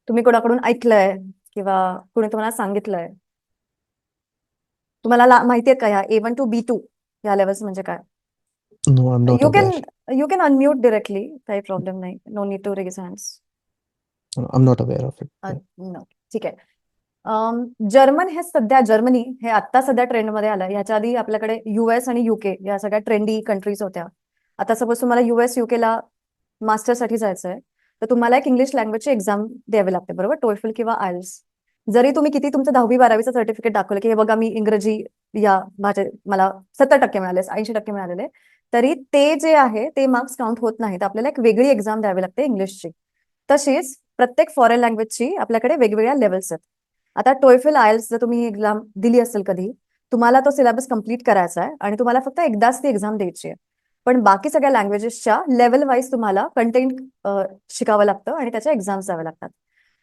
तुम्ही कोणाकडून ऐकलंय किंवा कोणी तुम्हाला सांगितलंय? तुम्हाला माहिती आहेत का ह्या A1 to B2 या लेवल्स म्हणजे काय? No, I'm not you can aware. You can unmute directly, काही प्रॉब्लेम नाही. No need to raise hands. I'm not aware of it. Yeah. No, ठीक आहे. जर्मन हे सध्या जर्मनी हे आता सध्या ट्रेंडमध्ये आलं. ह्याच्या आधी आपल्याकडे US आणि UK या सगळ्या ट्रेंडी कंट्रीज होत्या. आता सपोज तुम्हाला US UK ला मास्टरसाठी जायचं आहे, तर तुम्हाला एक इंग्लिश लँग्वेजची एक्झाम द्यावी लागते, बरोबर? टोएफल किंवा आयल्स. जरी तुम्ही किती तुमचं 10वी 12वीचं सर्टिफिकेट दाखवलं की हे बघा मी इंग्रजी या भाषेत मला 70% मिळाले, 80% मिळालेले, तरी ते जे आहे ते मार्क्स काउंट होत नाहीत. आपल्याला एक वेगळी एक्झाम द्यावी लागते इंग्लिशची. तशीच प्रत्येक फॉरेन लँग्वेजची आपल्याकडे वेगवेगळ्या लेवल्स आहेत. आता टोएफल आयल्स जर तुम्ही एक्झाम दिली असेल कधी, तुम्हाला तो सिलेबस कंप्लीट करायचा आहे आणि तुम्हाला फक्त एकदाच ती एक्झाम द्यायची आहे. पण बाकी सगळ्या लँग्वेजेसच्या लेवल वाईज तुम्हाला कंटेंट शिकावं लागतं आणि त्याच्या एक्झाम्स द्याव्या लागतात.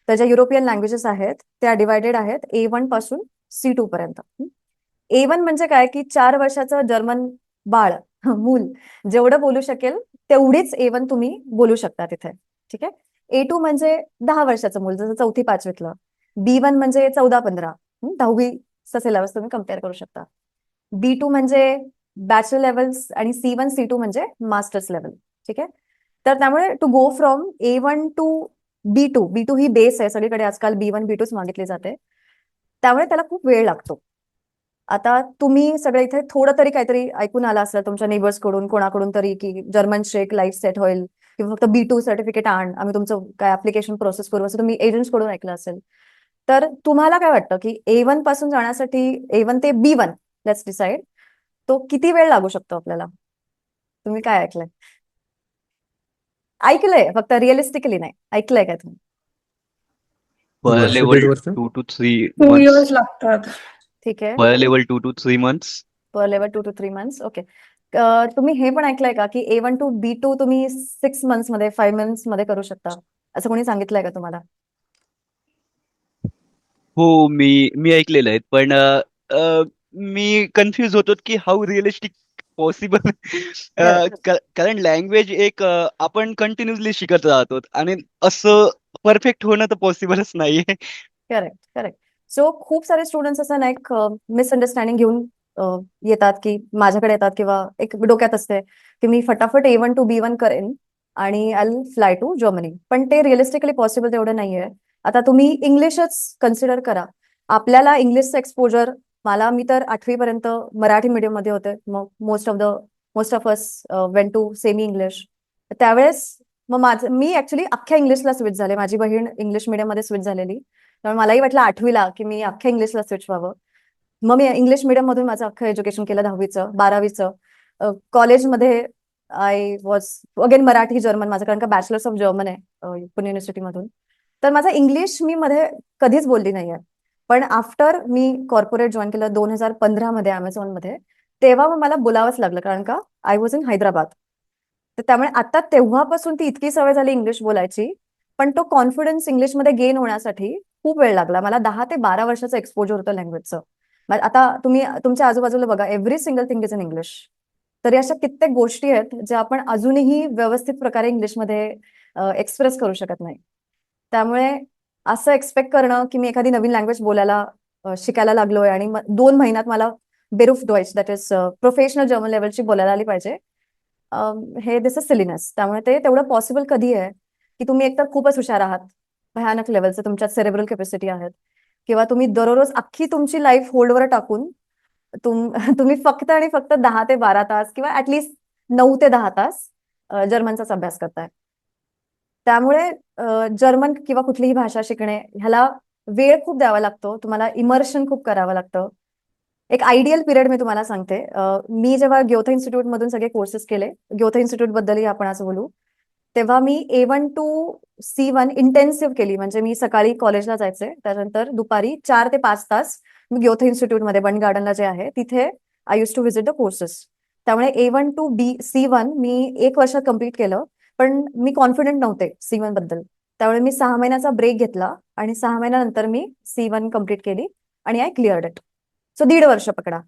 तर ज्या युरोपियन लँग्वेजेस आहेत त्या डिवायडेड आहेत A1 पासून C2 पर्यंत. A1 म्हणजे काय की 4 वर्षाचं जर्मन बाळ मूल जेवढं बोलू शकेल तेवढीच A1 तुम्ही बोलू शकता तिथे. ठीक आहे. A2 म्हणजे 10 वर्षाचं मूल, जसं 4थी 5वीतलं. B1 म्हणजे 14-15, 10वीचा सिलेबस तुम्ही कम्पेअर करू शकता. B2 म्हणजे बॅचलर लेवल्स आणि C1 C2 म्हणजे मास्टर्स लेवल. ठीक आहे. तर त्यामुळे to go from A1 to B2 ही बेस आहे सगळीकडे, आजकाल B1 B2 मागितली जाते. त्यामुळे त्याला खूप वेळ लागतो. आता तुम्ही सगळे इथे थोडं तरी काहीतरी ऐकून आला असेल तुमच्या नेबर्स कडून, कोणाकडून तरी, की जर्मन शेक लाईफ सेट होईल किंवा फक्त B2 सर्टिफिकेट आण, आम्ही तुमचं काय ऍप्लिकेशन प्रोसेस करू, असं तुम्ही एजंट्स कडून ऐकलं असेल. तर तुम्हाला काय वाटतं की A1 पासून जाण्यासाठी, A1 ते B1, लेट्स डिसाइड, तो किती वेळ लागू शकतो आपल्याला? तुम्ही काय ऐकलंय? ऐकलंय फक्त, रिअलिस्टिकली नाही ऐकलंय काय तुम्ही? वर्ष लेवल दीड वर्ष. 2 to 3 टू months. इयर्स लागतात. ठीक आहे. Level 2 to 3 months. Per level 2 to 3 months. Okay. तुम्ही हे पण ऐकलंय का की A1 to B2 तुम्ही 6 मंथ्स मध्ये, 5 मंथ्स मध्ये करू शकता? असं कोणी सांगितलंय का तुम्हाला? हो, मी ऐकलेलं आहे, पण मी कन्फ्युज होतो की हाऊ रिअलिस्टिक पॉसिबल. करेक्ट, कारण लँग्वेज एक आपण कंटिन्युअसली शिकत राहतो आणि असं परफेक्ट होणं तर पॉसिबलच नाहीये. Correct, correct. सो खूप सारे स्टुडंट्स असं ना एक मिसअंडरस्टँडिंग घेऊन येतात, की माझ्याकडे येतात किंवा एक डोक्यात असते की मी फटाफट A1 to B1 करेन आणि I will fly to Germany. पण ते रिअलिस्टिकली पॉसिबल तेवढं नाहीये. आता तुम्ही इंग्लिशच कन्सिडर करा. आपल्याला इंग्लिशचं एक्सपोजर, मी तर 8वी पर्यंत मराठी मीडियम मध्ये होते. मग most of us went to semi English. त्यावेळेस मग मी ऍक्च्युली अख्ख्या इंग्लिशला स्विच झाले. माझी बहीण इंग्लिश मीडियम मध्ये स्विच झालेली, त्यामुळे मलाही वाटलं 8वीला की मी अख्ख्या इंग्लिशला स्विच व्हावं. मग मी इंग्लिश मीडियम मधून माझं अख्खं एज्युकेशन केलं, 10वीचं 12वीचं. कॉलेजमध्ये I was again Marathi German माझं, कारण का बॅचलर्स ऑफ जर्मन आहे पुणे युनिव्हर्सिटीमधून. तर माझा इंग्लिश मी मध्ये कधीच बोलली नाहीये. पण आफ्टर मी कॉर्पोरेट जॉईन केलं 2015 मध्ये मध्ये, तेव्हा मग मला बोलावंच लागलं, कारण का आय वॉज इन हैदराबाद. तर त्यामुळे आता तेव्हापासून ती इतकी सवय झाली इंग्लिश बोलायची. पण तो कॉन्फिडन्स इंग्लिशमध्ये गेन होण्यासाठी खूप वेळ लागला. मला 10 ते 12 वर्षाचं एक्सपोजर होतं लँग्वेजचं. आता तुम्ही तुमच्या आजूबाजूला बघा, every single thing is in English. तरी अशा कित्येक गोष्टी आहेत ज्या आपण अजूनही व्यवस्थित प्रकारे इंग्लिशमध्ये एक्सप्रेस करू शकत नाही. त्यामुळे असं एक्सपेक्ट करणं की मी एखादी नवीन लँग्वेज बोलायला शिकायला लागलोय आणि 2 महिन्यात मला बेरुफ डॉइच, दॅट इज प्रोफेशनल जर्मन लेवलची बोलायला आली पाहिजे, हे दिस इज सिलीनेस. त्यामुळे ते तेवढं पॉसिबल कधी आहे की तुम्ही एकतर खूपच हुशार आहात, भयानक लेवलचं तुमच्यात सेरेब्रल कॅपॅसिटी आहेत, किंवा तुम्ही दररोज अख्खी तुमची लाईफ होल्डवर टाकून तुम्ही फक्त आणि फक्त 10 ते 12 तास किंवा ऍटलिस्ट 9 ते 10 तास जर्मनचाच अभ्यास करताय. त्यामुळे जर्मन किंवा कुठलीही भाषा शिकणे ह्याला वेळ खूप द्यावा लागतो, तुम्हाला इमर्शन खूप करावं लागतं. एक आयडियल पिरियड मी तुम्हाला सांगते. मी जेव्हा ग्योथे इन्स्टिट्यूट मधून सगळे कोर्सेस केले, ग्योथे इन्स्टिट्यूट बद्दलही आपण आज बोलू, तेव्हा मी A1 to C1 इंटेन्सिव्ह केली. म्हणजे मी सकाळी कॉलेजला जायचे, त्यानंतर दुपारी 4 ते 5 तास मी ग्योथे इन्स्टिट्यूटमध्ये बंड गार्डनला जे आहे तिथे I use to visit the courses. त्यामुळे A1 to C1 मी 1 वर्ष कम्प्लीट केलं. पण मी कॉन्फिडंट नव्हते C1 बद्दल. त्यामुळे मी 6 महिन्याचा ब्रेक घेतला आणि 6 महिन्यानंतर मी C1 कम्प्लीट केली आणि आय क्लिअर्ड इट. सो 1.5 वर्ष पकडा.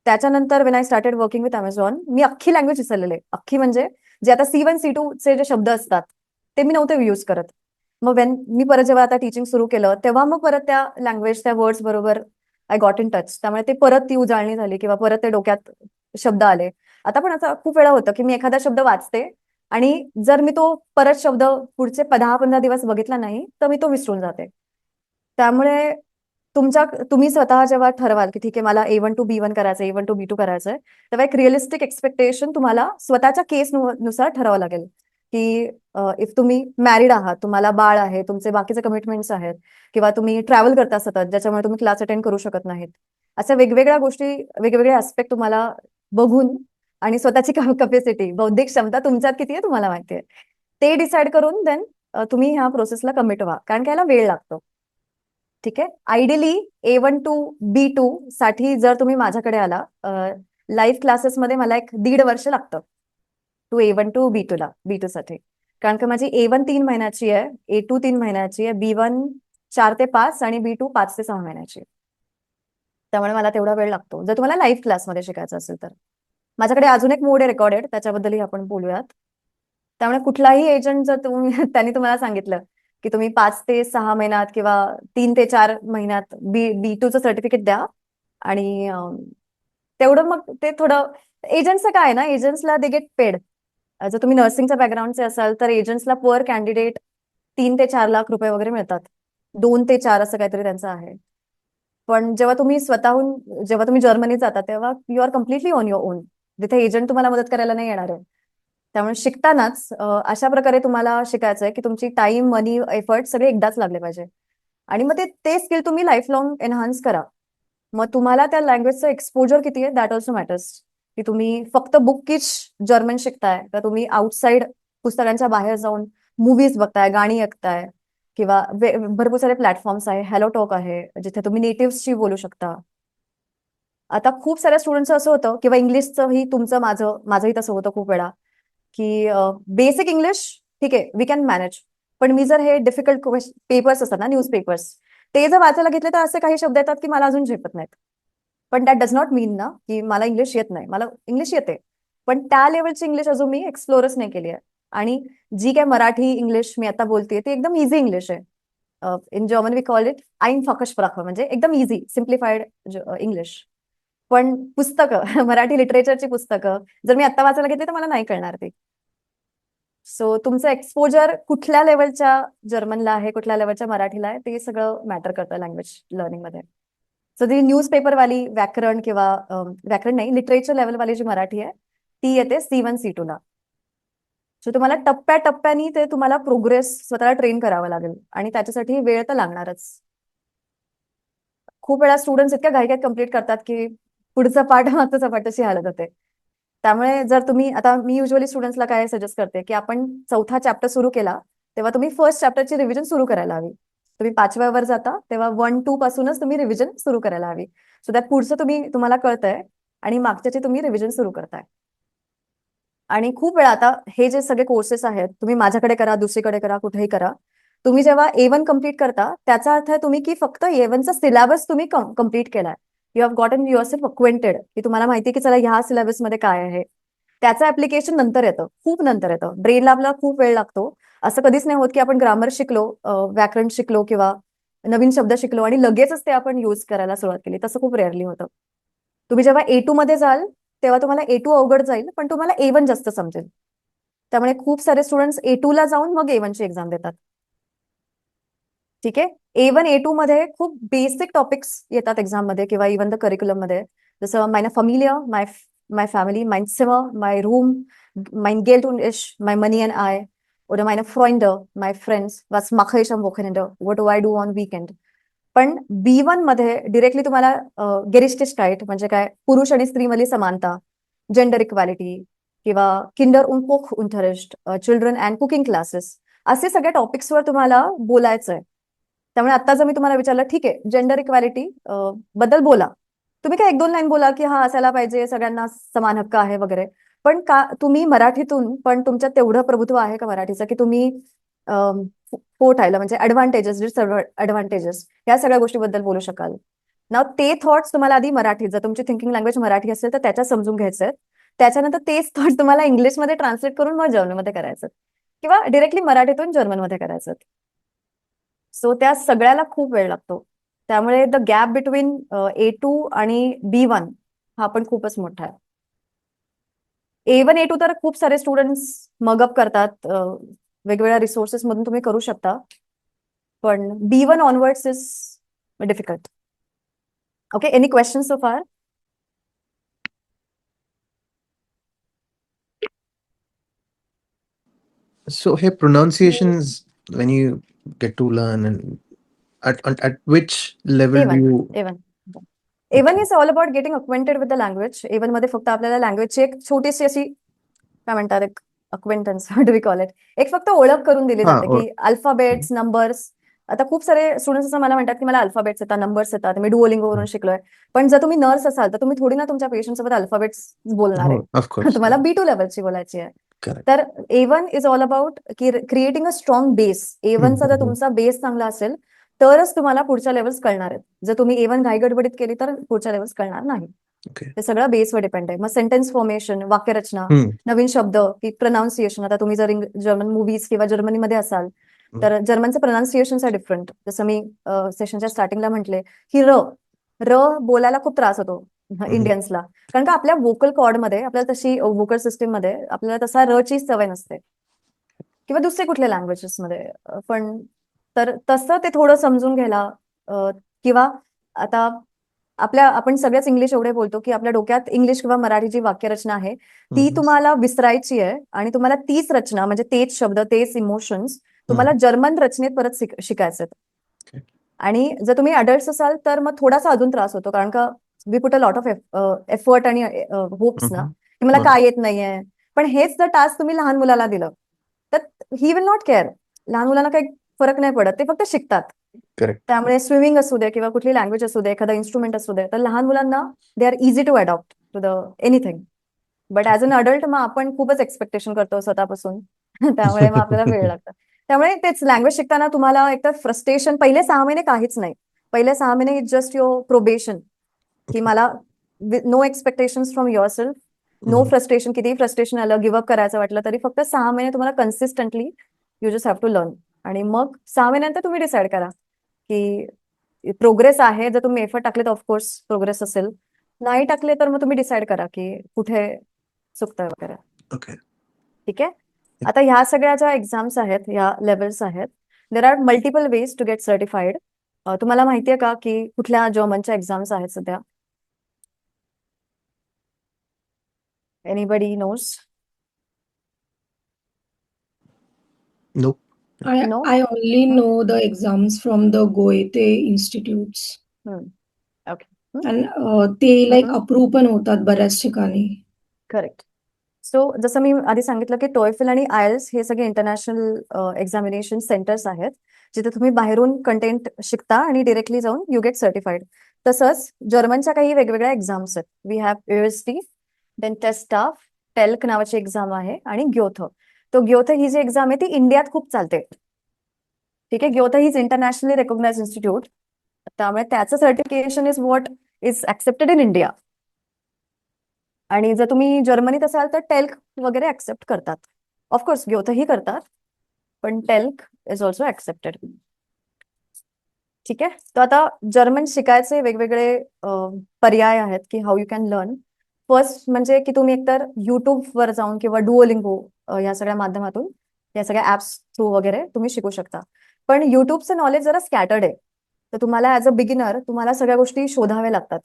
त्याच्यानंतर when I started working with Amazon, मी अख्खी लँग्वेज विसरलेले. अख्खी म्हणजे जे आता C1 C2 चे जे शब्द असतात ते मी नव्हते यूज करत. मग मी परत जेव्हा आता टीचिंग सुरू केलं तेव्हा मग परत त्या लँग्वेज त्या वर्ड्स बरोबर आय गॉट इन टच. त्यामुळे ते परत ती उजाळणी झाली किंवा परत ते डोक्यात शब्द आले. आता पण असं खूप वेळा होतं की मी एखादा शब्द वाचते आणि जर मी तो परत शब्द पुढचे 10-15 दिवस बघितला नाही तर मी तो विसरून जाते. त्यामुळे तुम्ही स्वतः जेव्हा ठरवाल की ठीक आहे मला A1 to B1 करायचं, A1 to B2 करायचंय, तेव्हा एक रिअलिस्टिक एक्सपेक्टेशन तुम्हाला स्वतःच्या केस नुसार ठरवावं लागेल की इफ तुम्ही मॅरिड आहात, तुम्हाला बाळ आहे, तुमचे बाकीचे कमिटमेंट्स आहेत किंवा तुम्ही ट्रॅव्हल करता सतत ज्याच्यामुळे तुम्ही क्लास अटेंड करू शकत नाहीत. अशा वेगवेगळ्या गोष्टी, वेगवेगळे ऍस्पेक्ट तुम्हाला बघून आणि स्वतःची कॅपॅसिटी, बौद्धिक क्षमता तुमच्यात किती आहे तुम्हाला माहिती आहे. ते डिसाईड करून देन तुम्ही ह्या प्रोसेसला कमिट व्हा, कारण की याला वेळ लागतो. ठीक आहे. आयडियली A1 to B2 साठी जर तुम्ही माझ्याकडे आला लाईव्ह क्लासेसमध्ये मला 1.5 वर्ष लागतं टू A1 to B2 ला, B2 साठी. कारण की माझी A1 3 महिन्याची आहे, A2 3 महिन्याची आहे, B1 4 ते 5 आणि B2 5 ते 6 महिन्याची आहे. त्यामुळे मला तेवढा वेळ लागतो जर तुम्हाला लाईव्ह क्लासमध्ये शिकायचं असेल तर. माझ्याकडे अजून एक मोड आहे रेकॉर्डेड, त्याच्याबद्दलही आपण बोलूयात. त्यामुळे कुठलाही एजंट जर त्यांनी तुम्हाला सांगितलं की तुम्ही 5 ते 6 महिन्यात किंवा 3 ते 4 महिन्यात B2चं सर्टिफिकेट द्या आणि तेवढं मग ते थोडं एजंट्सचं काय आहे ना, एजंट्सला दे गेट पेड. जर तुम्ही नर्सिंगच्या बॅकग्राऊंडचे असाल तर एजंट्सला पर कॅन्डिडेट 3 ते 4 लाख रुपये वगैरे मिळतात. 2 ते 4 असं काहीतरी त्यांचं आहे. पण जेव्हा तुम्ही जर्मनीत जाता तेव्हा you are completely on your own. तिथे एजंट तुम्हाला मदत करायला नाही येणार आहे. त्यामुळे शिकतानाच अशा प्रकारे तुम्हाला शिकायचं आहे की तुमची टाइम, मनी, एफर्ट सगळे एकदाच लागले पाहिजे. आणि मग ते स्किल तुम्ही लाईफ लॉंग एनहान्स करा. मग तुम्हाला त्या लँग्वेजचं एक्सपोजर किती आहे दॅट ऑल्सो मॅटर्स. की तुम्ही फक्त बुकिश जर्मन शिकताय का तुम्ही आउटसाइड पुस्तकांच्या बाहेर जाऊन मूवीज बघताय, गाणी ऐकताय किंवा भरपूर सारे प्लॅटफॉर्म्स आहे, हॅलो टॉक आहे जिथे तुम्ही नेटिव्हशी बोलू शकता. आता खूप साऱ्या स्टुडंटचं असं होतं किंवा इंग्लिशचंही माझंही तसं होतं खूप वेळा की बेसिक इंग्लिश ठीक आहे वी कॅन मॅनेज, पण मी जर हे डिफिकल्ट पेपर्स असतात ना, न्यूज पेपर्स, ते जर वाचायला घेतले तर असे काही शब्द येतात की मला अजून झेपत नाहीत. पण दॅट डज नॉट मीन ना की मला इंग्लिश येत नाही. मला इंग्लिश येते, पण त्या लेवलची इंग्लिश अजून मी एक्सप्लोरच नाही केली आहे. आणि जी काय मराठी इंग्लिश मी आता बोलतेय ती एकदम इझी इंग्लिश आहे. In German we call it einfach Sprache, म्हणजे एकदम इझी सिम्प्लिफाईड इंग्लिश. पण पुस्तकं मराठी लिटरेचरची पुस्तकं जर मी आता वाचायला घेतली तर मला नाही कळणार ती. सो तुमचं एक्सपोजर कुठल्या लेवलच्या जर्मनला आहे, कुठल्या लेवलच्या मराठीला आहे, ते सगळं मॅटर करतं लँग्वेज लर्निंगमध्ये. सो ती न्यूजपेपरवाली व्याकरण किंवा व्याकरण नाही, लिटरेचर लेवलवाली जी मराठी आहे ती येते C1 C2 ला. सो तुम्हाला टप्प्याटप्प्याने ते तुम्हाला प्रोग्रेस स्वतःला ट्रेन करावं लागेल आणि त्याच्यासाठी वेळ तर लागणारच. खूप वेळा स्टुडंट्स इतक्या घाईघाईत कम्प्लीट करतात की पुढचा पाठ मागचा पाठ अशी हालत होते. त्यामुळे जर तुम्ही आता मी युजली स्टुडंट्सला काय सजेस्ट करते की आपण 4था चॅप्टर सुरू केला तेव्हा तुम्ही फर्स्ट चॅप्टरची रिव्हिजन सुरू करायला हवी. तुम्ही 5व्यावर जाता तेव्हा 1-2 पासूनच तुम्ही रिव्हिजन सुरू करायला हवी. सो त्यात पुढचं तुम्हाला कळतंय आणि मागच्याची तुम्ही रिव्हिजन सुरू करताय. आणि खूप वेळा आता हे जे सगळे कोर्सेस आहेत तुम्ही माझ्याकडे करा, दुसरीकडे करा, कुठेही करा, तुम्ही जेव्हा A1 कम्प्लीट करता त्याचा अर्थ आहे तुम्ही की फक्त A1चा सिलेबस तुम्ही कम्प्लीट केलाय. You have gotten your self acquainted की तुम्हाला माहिती की चला ह्या सिलेबसमध्ये काय आहे. त्याचं ऍप्लिकेशन नंतर येतं, खूप नंतर येतं. ब्रेनला आपला खूप वेळ लागतो. असं कधीच नाही होत की आपण ग्रामर शिकलो, व्याकरण शिकलो किंवा नवीन शब्द शिकलो आणि लगेचच ते आपण युज करायला सुरुवात केली. तसं खूप रेअरली होतं. तुम्ही जेव्हा A2 मध्ये जाल तेव्हा तुम्हाला A2 अवघड जाईल, पण तुम्हाला A1 जास्त समजेल. त्यामुळे खूप सारे स्टुडंट्स A2 ला जाऊन मग A1 ची एक्झाम देतात. ठीक आहे. A1 A2 मध्ये खूप बेसिक टॉपिक्स येतात एक्झाममध्ये किंवा इव्हन द करिक्युलम मध्ये, जसं meine Familie, my family, mein Zimmer, my room, mein Geld und ich, my money and I, oder meine Freunde, my friends, was mache ich am Wochenende, what do I do on weekend. पण B1 मध्ये directly तुम्हाला Gerechtigkeit म्हणजे काय, पुरुष आणि स्त्रीमधली समानता, gender equality किंवा Kinder und Kochunterricht, children and cooking classes, असे सगळ्या टॉपिक्सवर तुम्हाला बोलायचंय. त्यामुळे आता जर मी तुम्हाला विचारलं ठीक आहे जेंडर इक्वॅलिटी बद्दल बोला, तुम्ही काय 1-2 लाईन बोला की हा असायला पाहिजे, सगळ्यांना समान हक्क आहे वगैरे, पण का तुम्ही मराठीतून पण तुमच्यात तेवढं प्रभुत्व आहे का मराठीचं की तुम्ही पोट आहे म्हणजे ऍडव्हान्टेजेस, डिसएडव्हान्टेजेस या सगळ्या गोष्टीबद्दल बोलू शकाल ना. ते थॉट्स तुम्हाला आधी मराठीत, जर तुमची थिंकिंग लँग्वेज मराठी असेल तर त्याच्यात समजून घ्यायचे. त्याच्यानंतर तेच थॉट्स तुम्हाला इंग्लिशमध्ये ट्रान्सलेट करून मग जर्मनमध्ये करायचं किंवा डिरेक्टली मराठीतून जर्मनमध्ये करायचं. सो त्या सगळ्याला खूप वेळ लागतो. त्यामुळे द गॅप बिटवीन A2 आणि B1 हा पण खूपच मोठा आहे. A1 A2 तर खूप सारे स्टुडंट्स मगअप करतात. वेगवेगळ्या रिसोर्सेस मधून तुम्ही करू शकता. पण B1 onwards is difficult. Okay, any question so फार? So, hey, pronunciations when you get to learn, and at which level do A1 you? A1 A1 is all about getting acquainted with the language. A1 मध्ये फक्त आपल्याला लँग्वेजची एक छोटीशी अशी काय म्हणतात, एक अक्वेंटन्स डू वी कॉल इट, एक फक्त ओळख करून दिली जाते Or की अल्फाबेट्स, नंबर्स. आता खूप सारे स्टुडंट्स असं मला म्हणतात की मला अल्फाबेट्स येतात, नंबर्स येतात, मी डुओलिंगो वरून शिकलोय. पण जर तुम्ही नर्स असाल तर तुम्ही थोडी ना तुमच्या पेशंट सोबत अल्फाबेट्स बोलणार आहे. of course, तुम्हाला B2 लेवलची बोलायची आहे. correct. तर A1 इज ऑल अबाउट की क्रिएटिंग अ स्ट्रॉंग बेस. A1चा जर Mhm. तुमचा बेस चांगला असेल तरच तुम्हाला पुढच्या लेवल्स कळणार आहेत. जर तुम्ही A1 घाईगडबडीत केली तर पुढच्या लेवल्स कळणार नाही. Okay. ते सगळं बेसवर डिपेंड आहे. मग सेंटेन्स फॉर्मेशन, वाक्यरचना, Hmm. नवीन शब्द की प्रोनाऊन्सिएशन. आता तुम्ही जर जर्मन मूवीज किंवा जर्मनीमध्ये असाल तर जर्मनचे प्रोनाऊन्सिएशन्स आहे डिफरंट. जसं मी सेशनच्या स्टार्टिंगला म्हटले की र बोलायला खूप त्रास होतो इंडियन्सला. कारण का आपल्या वोकल कॉर्डमध्ये, आपल्याला तशी वोकल सिस्टीम मध्ये आपल्याला तसा र ची सवय नसते किंवा दुसरे कुठल्या लँग्वेजेसमध्ये. पण तर तसं ते थोडं समजून घ्यायला किंवा आता आपण सगळेच इंग्लिश एवढे बोलतो की आपल्या डोक्यात इंग्लिश किंवा मराठी जी वाक्यरचना आहे ती तुम्हाला विसरायची आहे आणि तुम्हाला तीच रचना म्हणजे तेच शब्द, तेच इमोशन्स तुम्हाला जर्मन रचनेत परत शिकायचे आहेत. Okay. आणि जर तुम्ही अडल्ट असाल तर मग थोडासा अजून त्रास होतो, कारण का we put a lot of effort आणि होप्स ना की मला काय येत नाहीये. पण हेच जर टास्क तुम्ही लहान मुलाला दिलं तर ही विल नॉट केअर. लहान मुलांना काही फरक नाही पडत, ते फक्त शिकतात. Correct. त्यामुळे स्विमिंग असू दे किंवा कुठली लँग्वेज असू दे, एखादा इन्स्ट्रुमेंट असू दे, तर लहान मुलांना they are easy to adopt to the anything. But as an adult मग आपण खूपच एक्सपेक्टेशन करतो स्वतःपासून. त्यामुळे मग आपल्याला वेळ लागतो. त्यामुळे तेच लँग्वेज शिकताना तुम्हाला एकतर फ्रस्ट्रेशन, पहिले 6 महिने काहीच नाही. पहिले 6 महिने इज जस्ट युअर प्रोबेशन की मला no expectations from yourself, no frustration. कितीही फ्रस्ट्रेशन आलं, गिव्हअप करायचं वाटलं तरी फक्त 6 महिने तुम्हाला consistently you just have to learn. आणि मग 6 महिन्यानंतर तुम्ही डिसाईड करा की प्रोग्रेस आहे. जर तुम्ही एफर्ट टाकले तर ऑफकोर्स प्रोग्रेस असेल, नाही टाकले तर मग तुम्ही डिसाईड करा की कुठे चुकतंय वगैरे. Okay. ठीक आहे. आता ह्या सगळ्या ज्या एक्झाम्स आहेत, ह्या लेवल्स आहेत, there are multiple ways to get certified. तुम्हाला माहितीये का की कुठल्या जर्मनच्या एक्झाम्स आहेत सध्या? Anybody knows? Nope. No? I only know the exams from the Goethe institutes okay, and ते like approve पण होतात बऱ्याच ठिकाणी. करेक्ट. सो जसं मी आधी सांगितलं की टॉयफेल आणि आयएल्स हे सगळे इंटरनॅशनल एक्झामिनेशन सेंटर्स आहेत जिथे तुम्ही बाहेरून कंटेंट शिकता आणि डिरेक्टली जाऊन यू गेट सर्टिफाईड. तसंच जर्मनच्या काही वेगवेगळ्या एक्झाम्स आहेत. We have UST, then TestDaF, telc नावाची एक्झाम आहे आणि ग्योथ. तो ग्योथ ही जी एक्झाम आहे ती इंडियात खूप चालते. ठीक आहे. ग्योथ ही इज इंटरनॅशनली रेकॉग्नाइज इन्स्टिट्यूट. त्यामुळे त्याचं certification is what is accepted in India. आणि जर तुम्ही जर्मनीत असाल तर टेल्क वगैरे ऍक्सेप्ट करतात. ऑफकोर्स ग्योथही करतात, पण टेल्क इज ऑल्सो ऍक्सेप्टेड. ठीक आहे. तर आता जर्मन शिकायचे वेगवेगळे पर्याय आहेत की how you can learn. First म्हणजे की तुम्ही एकतर युट्यूबवर जाऊन किंवा डुओलिंगो या सगळ्या माध्यमातून, या सगळ्या ऍप्स थ्रू वगैरे तुम्ही शिकू शकता. पण युट्यूबचं नॉलेज जरा स्कॅटर्ड आहे. तर तुम्हाला ऍज अ बिगिनर तुम्हाला सगळ्या गोष्टी शोधाव्या लागतात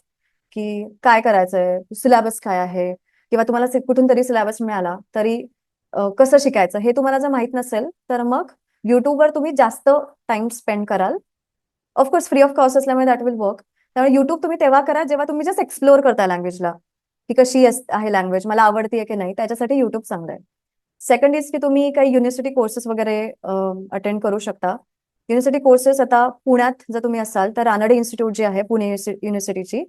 की काय करायचंय, सिलेबस काय आहे, किंवा तुम्हाला कुठून तरी सिलेबस मिळाला तरी कसं शिकायचं हे तुम्हाला जर माहित नसेल तर मग युट्यूबवर तुम्ही जास्त टाइम स्पेंड कराल. ऑफकोर्स फ्री ऑफ कॉस्ट असल्यामुळे दॅट विल वर्क. त्यामुळे युट्यूब तुम्ही तेव्हा करा जेव्हा तुम्ही जस्ट एक्सप्लोअर करता लँग्वेजला की कशी आहे लँग्वेज, मला आवडतीये की नाही, त्याच्यासाठी युट्यूब चांगलं आहे. सेकंड इज की तुम्ही काही युनिव्हर्सिटी कोर्सेस वगैरे अटेंड करू शकता. युनिव्हर्सिटी कोर्सेस आता पुण्यात जर तुम्ही असाल तर रानडे इन्स्टिट्यूट जी आहे पुणे युनिव्हर्सिटीची,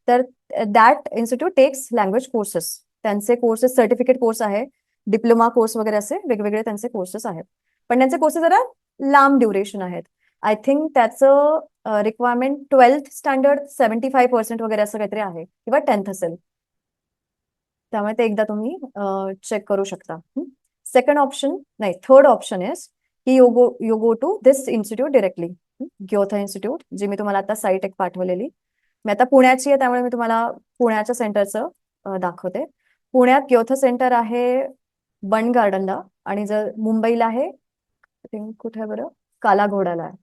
तर that institute takes language courses. त्यांचे कोर्सेस सर्टिफिकेट कोर्स आहे, डिप्लोमा कोर्स वगैरे असे वेगवेगळे त्यांचे कोर्सेस आहेत. पण त्यांचे कोर्सेस जरा लांब ड्युरेशन आहेत. आय थिंक त्याचं रिक्वायरमेंट 12th स्टँडर्ड 75% वगैरे असं काहीतरी आहे किंवा 10th असेल. त्यामुळे ते एकदा तुम्ही चेक करू शकता. सेकंड ऑप्शन नाही, थर्ड ऑप्शन इज की you go to this institute directly. Goethe institute, जी मी तुम्हाला आता साईट एक पाठवलेली. मी आता पुण्याची आहे, त्यामुळे मी तुम्हाला पुण्याच्या सेंटरचं दाखवते. पुण्यात ग्योथा सेंटर आहे बन गार्डनला, आणि जर मुंबईला आहे कुठे आहे बरं, काला घोडाला आहे.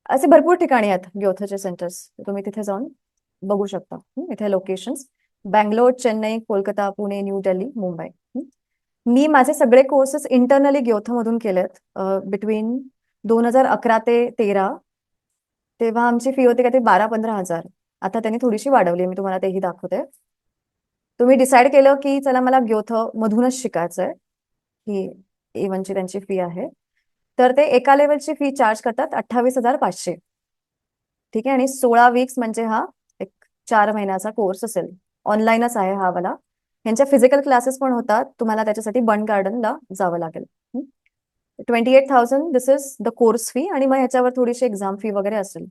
असे भरपूर ठिकाणी आहेत ग्योथाचे सेंटर्स, तुम्ही तिथे जाऊन बघू शकता. इथे लोकेशन्स बँगलोर, चेन्नई, कोलकाता, पुणे, न्यू दिल्ली, मुंबई. मी माझे सगळे कोर्सेस इंटरनली ग्योथामधून केलेत बिटवीन 2011 ते 13. तेव्हा आमची फी होती का ते 12-15 हजार. आता त्यांनी थोडीशी वाढवली, मी तुम्हाला तेही दाखवते. तुम्ही डिसाईड केलं की चला मला ग्योथ मधूनच शिकायचंय, ही A1 ची त्यांची फी आहे, तर ते एका लेवलची फी चार्ज करतात 28,500. ठीक आहे. आणि 16 वीक्स म्हणजे हा एक 4 महिन्याचा कोर्स असेल. ऑनलाईनच आहे हा वाला. ह्यांच्या फिजिकल क्लासेस पण होतात, तुम्हाला त्याच्यासाठी बन गार्डनला जावं लागेल. 28,000 दिस इज द कोर्स फी, आणि मग ह्याच्यावर थोडीशी एक्झाम फी वगैरे असेल.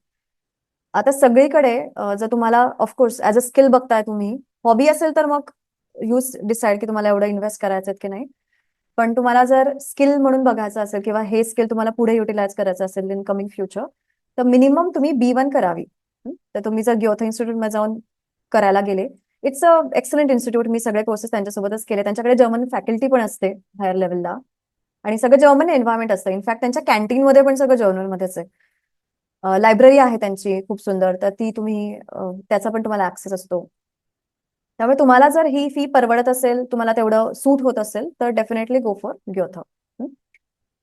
आता सगळीकडे जर तुम्हाला ऑफकोर्स ऍज अ स्किल बघताय तुम्ही, हॉबी असेल तर मग यूज डिसाईड की तुम्हाला एवढं इन्व्हेस्ट करायचं की नाही. पण तुम्हाला जर स्किल म्हणून बघायचं असेल किंवा हे स्किल तुम्हाला पुढे युटिलाइज करायचं असेल इन कमिंग फ्युचर, तर मिनिमम तुम्ही B1 करावी. तर तुम्ही जर ग्योथा इन्स्टिट्यूटमध्ये जाऊन करायला गेले, इट्स अ एक्सलंट इन्स्टिट्यूट. मी सगळे कोर्सेस त्यांच्यासोबतच केले. त्यांच्याकडे जर्मन फॅकल्टी पण असते हायर लेवलला, आणि सगळं जर्मन एन्व्हायरमेंट असतं. इनफॅक्ट त्यांच्या कॅन्टीनमध्ये पण सगळं जर्मनमध्येच आहे. लायब्ररी आहे त्यांची खूप सुंदर, तर ती तुम्ही त्याचा पण तुम्हाला ऍक्सेस असतो. त्यामुळे तुम्हाला जर ही फी परवडत असेल, तुम्हाला तेवढं सूट होत असेल, तर डेफिनेटली गो फॉर ग्योथा.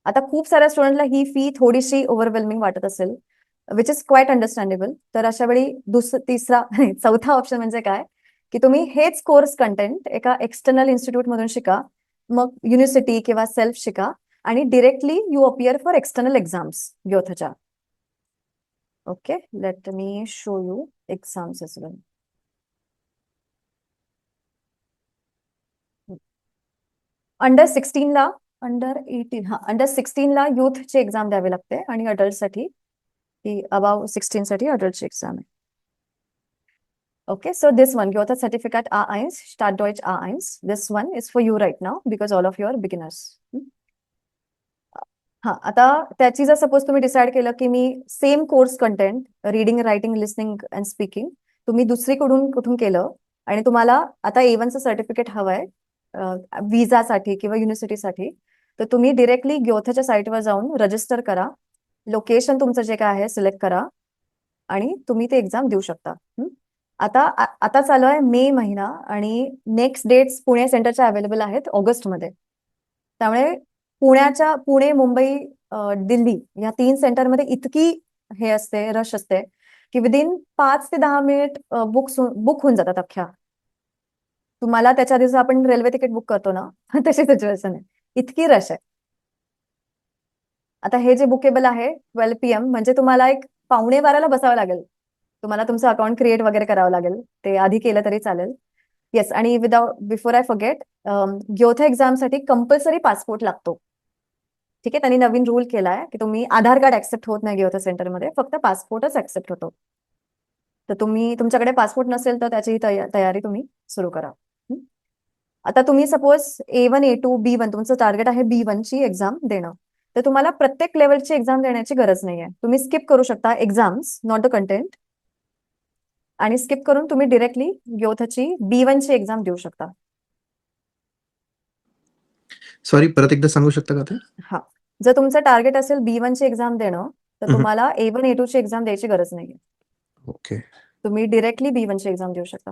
आता खूप साऱ्या स्टुडंटला ही फी थोडीशी ओव्हरवेल्मिंग वाटत असेल, विच इज क्वाईट अंडरस्टँडेबल. तर अशा वेळी तिसरा चौथा ऑप्शन म्हणजे काय, की तुम्ही हेच कोर्स कंटेंट एका एक्सटर्नल इन्स्टिट्यूट मधून शिका, मग युनिव्हर्सिटी किंवा सेल्फ शिका, आणि directly you appear for external exams ग्योथाच्या. Okay, let me show you exams as well. Under 16ला यूथची एक्झाम द्यावी लागते, आणि अडल्टसाठी ही अबाव 16 साठी अडल्टची एक्झाम आहे. Okay, so this one, Goethe Certificate A1, Startdeutsch A1. This one is for you right now because all of you are beginners. हा, आता त्याची जर सपोज तुम्ही डिसाईड केलं की मी same course content reading, writing, listening and speaking तुम्ही दुसरीकडून कुठून केलं, आणि तुम्हाला आता A1चं सर्टिफिकेट हवंय विजासाठी किंवा युनिव्हर्सिटीसाठी, तर तुम्ही डिरेक्टली ग्योथाच्या साईटवर जाऊन रजिस्टर करा, लोकेशन तुमचं जे काय आहे सिलेक्ट करा, आणि तुम्ही ते एक्झाम देऊ शकता. आता चालू आहे मे महिना, आणि नेक्स्ट डेट्स पुणे सेंटरच्या अवेलेबल आहेत ऑगस्टमध्ये. त्यामुळे पुणे, मुंबई, दिल्ली या 3 सेंटरमध्ये इतकी हे असते, रश असते, की विदिन 5 ते 10 मिनिट बुक होऊन जातात अख्ख्या. तुम्हाला त्याच्या आधी आपण रेल्वे तिकीट बुक करतो ना, तशी सिच्युएशन आहे, इतकी रश आहे. आता हे जे बुकेबल आहे 12 PM, म्हणजे तुम्हाला एक 11:15 बसावं लागेल. तुम्हाला तुमचं अकाउंट क्रिएट वगैरे करावं लागेल, ते आधी केलं तरी चालेल. येस, आणि बिफोर आय फॉरगेट, ग्योथा एक्झामसाठी कंपल्सरी पासपोर्ट लागतो. ठीक आहे, त्यांनी नवीन रूल केलाय की तुम्ही आधार कार्ड ऍक्सेप्ट होत नाही ग्योथा सेंटरमध्ये, फक्त पासपोर्टच ऍक्सेप्ट होतो. तर तुमच्याकडे पासपोर्ट नसेल तर त्याची तयारी तुम्ही सुरू करा. आता तुम्ही सपोज A1, A2, B1 तुमचं टार्गेट आहे B1 ची एक्झाम देणं, तर तुम्हाला प्रत्येक लेवलची एक्झाम देण्याची गरज नाहीये. तुम्ही स्किप करू शकता एक्झाम्स, नॉट द कंटेंट, आणि स्किप करून तुम्ही डिरेक्टली ग्योथाची B1 ची एक्झाम देऊ शकता. सॉरी, परत एकदा सांगू शकता का ते? हा, जर तुमचं टार्गेट असेल B1 ची एक्झाम देणं, तर तुम्हाला A1, A2 ची एक्झाम द्यायची गरज नाहीये. ओके, तुम्ही डिरेक्टली B1 ची एक्झाम देऊ शकता.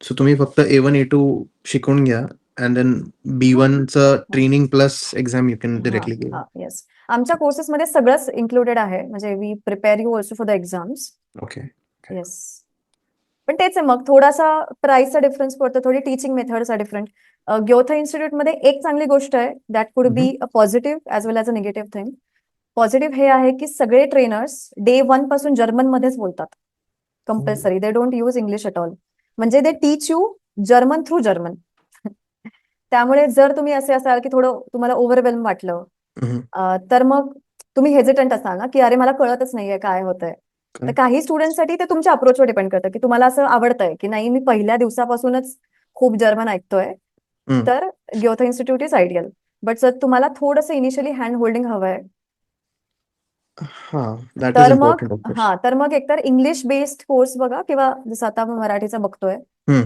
सो तुम्ही फक्त A1, A2 शिकून घ्या, अँड देन B1चं training plus exam you can directly give. Yes, आमच्या कोर्सेसमध्ये सगळंच इन्क्लुडेड आहे, म्हणजे we prepare you also for the exams. Okay. Yes, पण तेच आहे, मग थोडासा प्राइसचा डिफरन्स पडतो, थोडी टीचिंग मेथड्स डिफरंट. ग्योथा इन्स्टिट्यूटमध्ये एक चांगली गोष्ट आहे, that could be a positive as well as a negative thing. Positive हे आहे की सगळे ट्रेनर्स डे 1 पासून जर्मन मध्येच बोलतात compulsory. They don't use English at all, म्हणजे they teach you German through German. त्यामुळे जर तुम्ही असे असाल की थोडं तुम्हाला ओव्हरवेल्म वाटलं, तर मग तुम्ही हेजिटंट असाल ना, की अरे मला कळतच नाहीये काय होतंय. तर काही स्टुडंटसाठी ते तुमच्या अप्रोचवर डिपेंड करतं की तुम्हाला असं आवडतंय की नाही, मी पहिल्या दिवसापासूनच खूप जर्मन ऐकतोय, तर ग्योथा इन्स्टिट्यूट इज आयडियल. बट जर तुम्हाला थोडंसं इनिशियली हँड होल्डिंग हवंय, हां, दॅट इज तर मग इम्पॉर्टंट ऑफ कोर्स. तर मग एकतर इंग्लिश बेस्ड कोर्स बघा, किंवा जसं आता आपण मराठीचा बघतोय